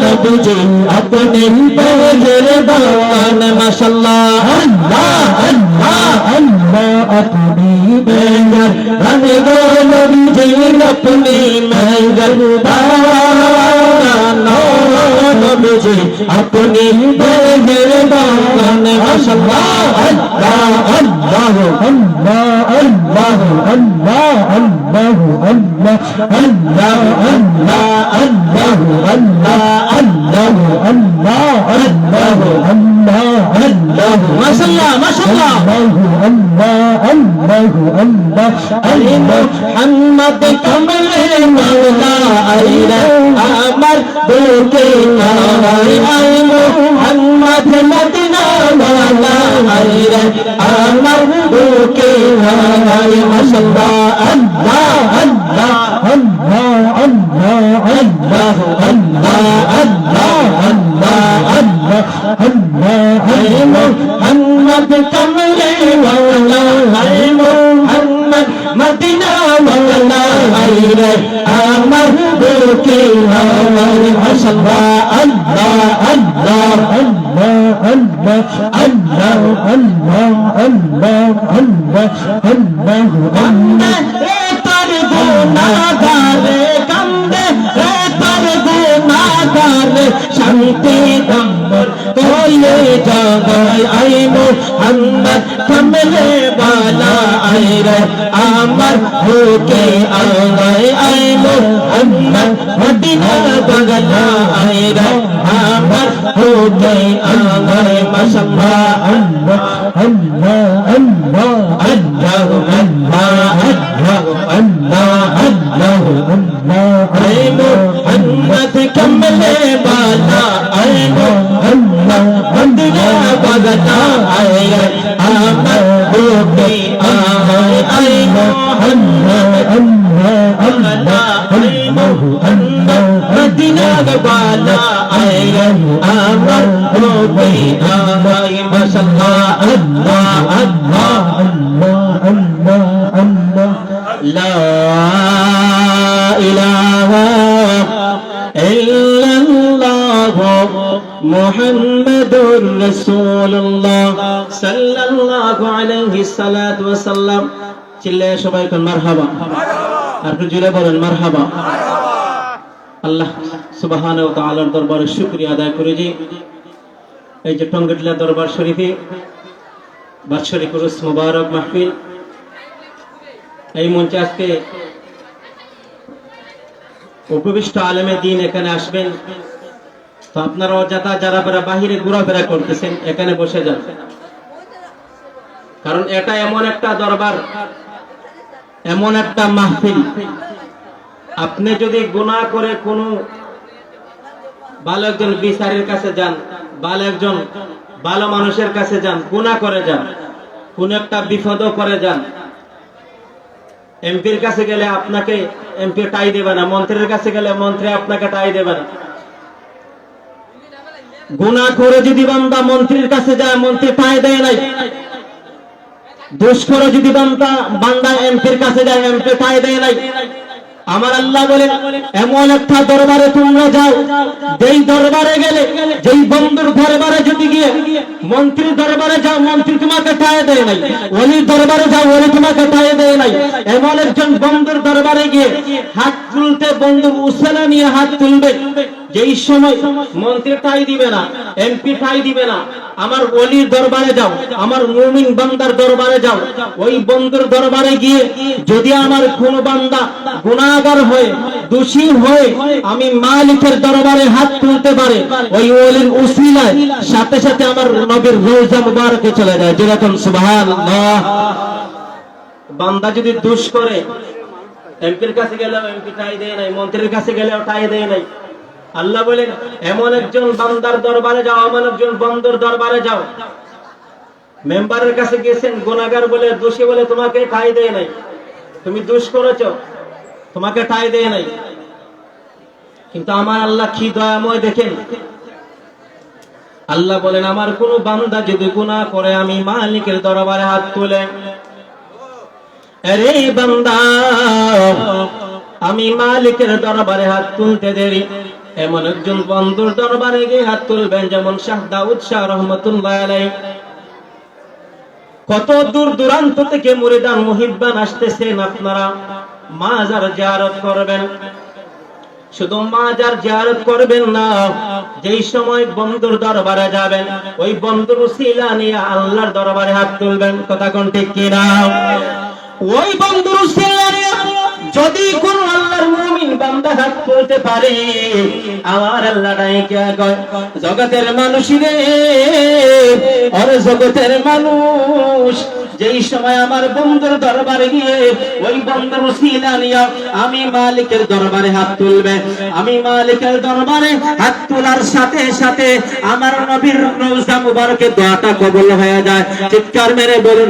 S4: নবীজি আপনি পেজের দাওয়ান মাশাআল্লাহ আল্লাহ আল্লাহ আল্লাহ আপনি মেঘের রানে গো নবীজি আপনি মেঘের দাওয়ান নবীজি আপনি মেঘের দাওয়ান মাশাআল্লাহ আল্লাহ Allah Allah Allah Allah Allah Allah Allah Allah Allah Allah Allah Allah Allah আল্লাহ মাশাআল্লাহ মাশাআল্লাহ আল্লাহ আল্লাহ আল্লাহ আলী মুহাম্মদ কমলে মাওলা আইরা আমার বুকে আই আই মুহাম্মদ মদিনা মাওলা আইরা আমার বুকে আই মাশাআল্লাহ আল্লাহ Allah Allah Allah Allah Allah Allah Allah Allah Allah I Muhammad কমলে মাওলা আই মুহাম্মদ মদিনা মাওলা আইরা আমার বুকে আই মাশাআল্লাহ আল্লাহ Allah Allah Allah Allah Allah Allah Allah Allah আল্লাহ রে তোর গুনাহগারে কান্দে রে তোর গুনাহগারে শান্তি দম্বর তোলে যা আগায় আই মোহাম্মদ কমলে বালা আই রে আমার হোকে আগায় আই মোহাম্মদ মদিনা বাগলা আই রে আমার হোকে আগায় মাশাআল্লাহ আল্লাহ Allah Allah Allah Allah Allah Allah I Muhammad কমলে বালা আই মোহাম্মদ মদিনা বাগলা আই রে আমার হোকে আগায় আই Muhammad Allah Allah Allah Medina বালা আই রে আমার হোকে আগায় মাশাআল্লাহ আল্লাহ আল্লাহ আল্লাহ আল্লাহ আল্লাহ লা ইলাহা ইল্লাল্লাহ মুহাম্মাদুর রাসূলুল্লাহ সাল্লাল্লাহু আলাইহি সাল্লাতু ওয়া সাল্লাম। চিল্লায়ে সবাই কোন মারহাবা, আর একটু জোরে বলেন মারহাবা। আল্লাহ সুবহানাহু ওয়া তাআলার দরবারে শুকরিয়া আদায় করি যে এই যে টঙ্গিটলা দরবার শরীফে বাৎসরিক উরুস মুবারক মাহফিল, এই মঞ্চে আজকে উপবিষ্ট আলেমে দ্বীন এখানে আসবেন। তো আপনারা অযথা যারা বাহিরে ঘোরাফেরা করতেছেন এখানে বসে যান, কারণ এটা এমন একটা দরবার, এমন একটা মাহফিল, আপনি যদি গুনাহ করে কোনো ভালো একজন বিচারের কাছে যান, ভালো একজন ভালো মানুষের কাছে যান, গুনাহ করে যান, কোন একটা বিপদও করে যান, এমপির কাছে গেলে আপনাকে এমপি টাই দেবে না, মন্ত্রীর কাছে গেলে মন্ত্রী আপনাকে টাই দেবে না। গুনাহ করে যদি বান্দা মন্ত্রীর কাছে যায়, মন্ত্রী টাই দেয় নাই। দোষ করে যদি বান্দা এমপির কাছে যায়, এমপি টাই দেয় নাই। আমার আল্লাহ বলে এমন একটা দরবারে তোমরা যাও, যেই দরবারে গেলে, যেই বন্ধুর দরবারে যদি গিয়ে মন্ত্রীর দরবারে যাও, মন্ত্রী তোমাকে টাই দেয় নাই। ওলির দরবারে যাও, ওলি তোমাকে টাই দেয় নাই। এমন একজন বন্ধুর দরবারে গিয়ে হাত তুলতে, বন্ধুর উসলা নিয়ে হাত তুলবে, যেই সময় মন্ত্রী টাই দিবে না, এমপি টাই দিবে না। আমার ওলির দরবারে যাও, আমার মুমিন বান্দার দরবারে যাও, ওই বন্ধুর দরবারে গিয়ে যদি আমার কোন বান্দা গুনাহগার হয়ে, দোষী হয়ে আমি মালিকের দরবারে হাত তুলতে পারে, ওই ওলির উসিলায় সাথে সাথে আমার নবীর রওজা মুবারকে চলে যায়। যেরকম সুবহানাল্লাহ। বান্দা যদি দোষ করে, এমপির কাছে গেলেও এমপি টাই দেয় নাই, মন্ত্রীর কাছে গেলেও টাই দেয় নাই। আল্লাহ বলেন এমন একজন বান্দার দরবারে যাও, এমন একজন বন্ধুর দরবারে যাও। মেম্বারের কাছে গিয়েছেন, গুনাহগার বলে, দোষী বলে তোমাকে ঠাঁই দেয় নাই, তুমি দোষ করেছো, তোমাকে ঠাঁই দেয় নাই। কিন্তু আমার আল্লাহ কি দয়াময় দেখেন, আল্লাহ বলেন আমার কোন বান্দা যদি গুনাহ করে, আমি মালিকের দরবারে হাত তুলে, আরে বান্দা আমি মালিকের দরবারে হাত তুলতে দেরি, এমন একজন বন্ধুর দরবারে গিয়ে হাত তুলবেন, যেমন শাহ দাউদ শাহ রহমতুল্লাহ আলাইহি। কত দূর দূরান্ত থেকে মুরিদান মুহিব্বান আসতেছেন, আপনারা মাজার জিয়ারত করবেন। শুধু মাজার জিয়ারত করবেন না, যেই সময় বন্ধুর দরবারে যাবেন, ওই বন্ধুর উসিলা নিয়ে আল্লাহর দরবারে হাত তুলবেন। কথা কোন ঠিক কিনা? ওই বন্ধুর উসিলা নিয়ে যদি কোন আল্লাহর মুমিন বান্দা হাত তুলতে পারে, আমার আল্লাহ ডাইকা কয়, জগতের মানুষ রে, আরে জগতের মানুষ, যেই সময় আমার বন্ধুর দরবারে গিয়ে ওই বন্ধুর উসিলা নিয়ে আমি মালিকের দরবারে হাত তুলবে, আমি মালিকের দরবারে হাত তোলার সাথে সাথে আমার নবীর রওজা মুবারকে দোয়াটা কবুল হয়ে যায়। চিৎকার মেরে বলুন